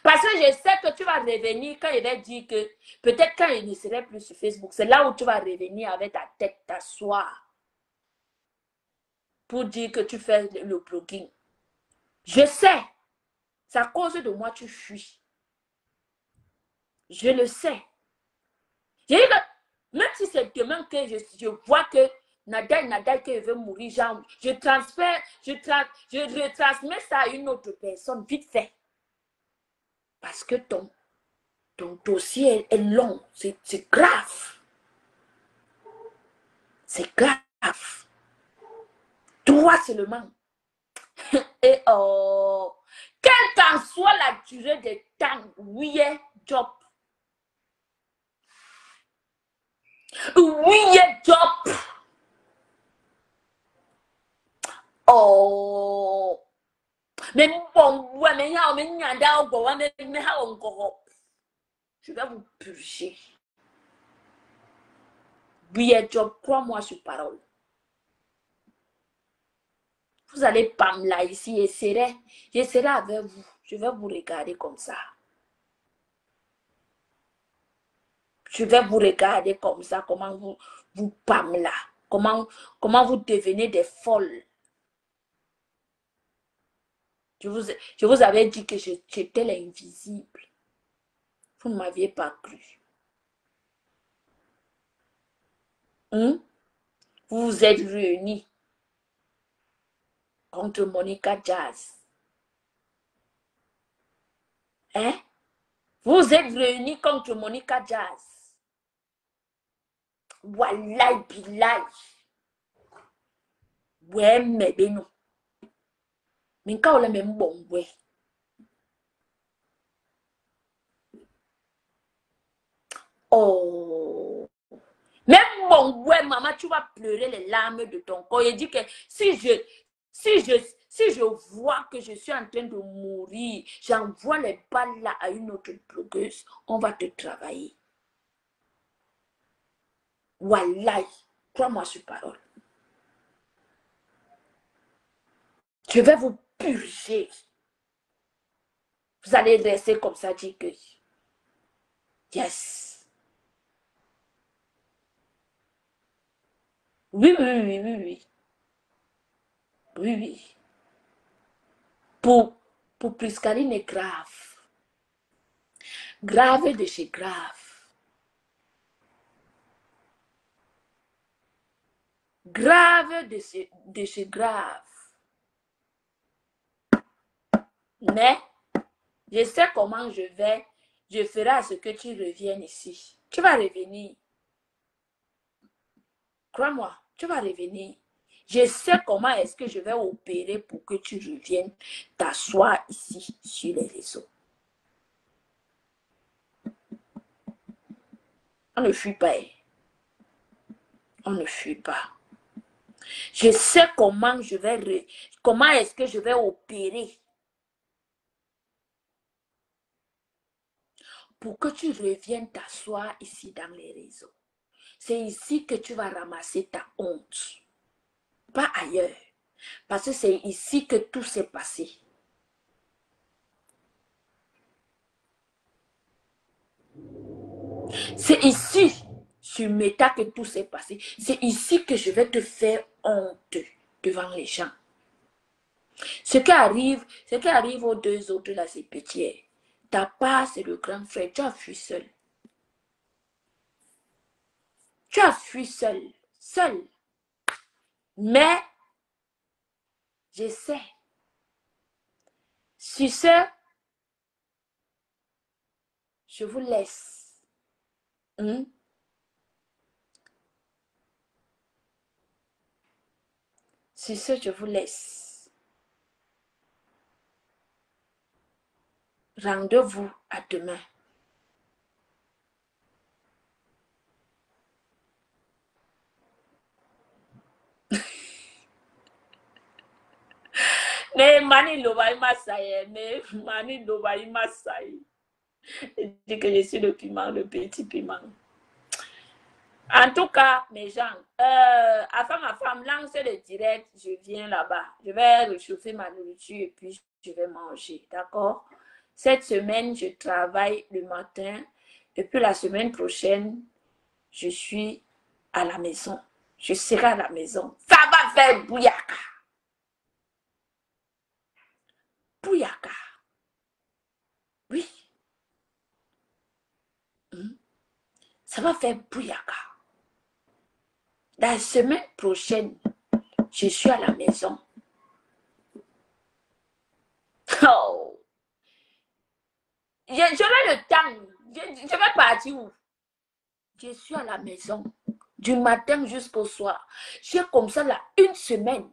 A: Parce que je sais que tu vas revenir quand il va dire que peut-être quand il ne serait plus sur Facebook, c'est là où tu vas revenir avec ta tête, t'asseoir pour dire que tu fais le blogging. Je sais. C'est à cause de moi tu fuis. Je le sais. Je dis que même si c'est demain que je vois que Nadal qui veut mourir, genre, je retransmets ça à une autre personne, vite fait. Parce que ton dossier est long, c'est grave. C'est grave. Toi seulement. Et oh, quelle qu'en soit la durée des temps, oui, job. Oui, job. Oh. Mais bon, ouais, mais je vais vous purger. Oui, job, crois-moi sur parole. Vous allez pas me là ici et je serai avec vous. Je vais vous regarder comme ça. Je vais vous regarder comme ça, comment vous pam là. Comment vous devenez des folles. Je vous avais dit que j'étais l'invisible. Vous ne m'aviez pas cru. Vous vous êtes réunis contre Monica Jazz. Hein? Vous êtes réunis contre Monica Jazz. Wallahi billahi. Ouais, mais ben non. Mais quand on a même bon, ouais. Oh. Même bon, ouais, maman, tu vas pleurer les larmes de ton corps. Il dit que si je vois que je suis en train de mourir, j'envoie les balles là à une autre blogueuse, on va te travailler. Wallahi, crois-moi sur parole. Je vais vous purger. Vous allez rester comme ça, dit que yes. Oui, oui, oui, oui, oui. Oui, oui. Pour Priscaline est grave. Grave de chez grave. Grave de chez grave. Mais, je sais comment je ferai à ce que tu reviennes ici. Tu vas revenir. Crois-moi, tu vas revenir. Je sais comment est-ce que je vais opérer pour que tu reviennes t'asseoir ici sur les réseaux. On ne fuit pas. On ne fuit pas. Je sais comment est-ce que je vais opérer pour que tu reviennes t'asseoir ici dans les réseaux. C'est ici que tu vas ramasser ta honte. Pas ailleurs. Parce que c'est ici que tout s'est passé. C'est ici, sur Meta, que tout s'est passé. C'est ici que je vais te faire honte devant les gens. Ce qui arrive aux deux autres là, c'est petit. Ta part, c'est le grand frère. Tu as fui seul. Tu as fui seul. Seul. Mais, je sais. Sur ce, je vous laisse. Sur ce, je vous laisse. Rendez-vous à demain. Mais mani loba masai, mais mani loba masai. Je dis que je suis le piment, le petit piment. En tout cas, mes gens, avant ma femme lance le direct, je viens là-bas. Je vais réchauffer ma nourriture et puis je vais manger, d'accord? Cette semaine, je travaille le matin et puis la semaine prochaine, je suis à la maison. Je serai à la maison. Ça va faire bouyaka. Bouyaka. Oui. Ça va faire bouyaka. La semaine prochaine, je suis à la maison. Oh. J'aurai le temps. Je vais partir où? Je suis à la maison. Du matin jusqu'au soir. J'ai comme ça là une semaine.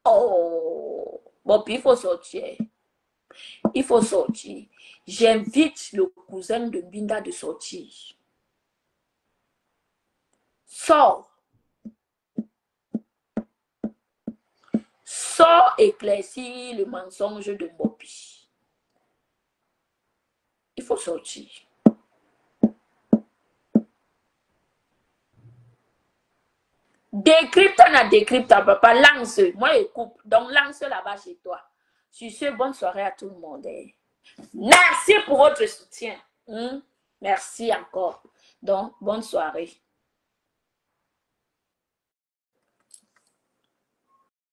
A: Oh. Bon, puis il faut sortir. Il faut sortir. J'invite le cousin de Binda de sortir. Sors. Sors éclaircir le mensonge de Mbopi. Il faut sortir. Décrypte, on décrypte, papa. Lance. Moi, je coupe. Donc, lance là-bas chez toi. Sur ce, bonne soirée à tout le monde. Merci pour votre soutien. Merci encore. Donc, bonne soirée.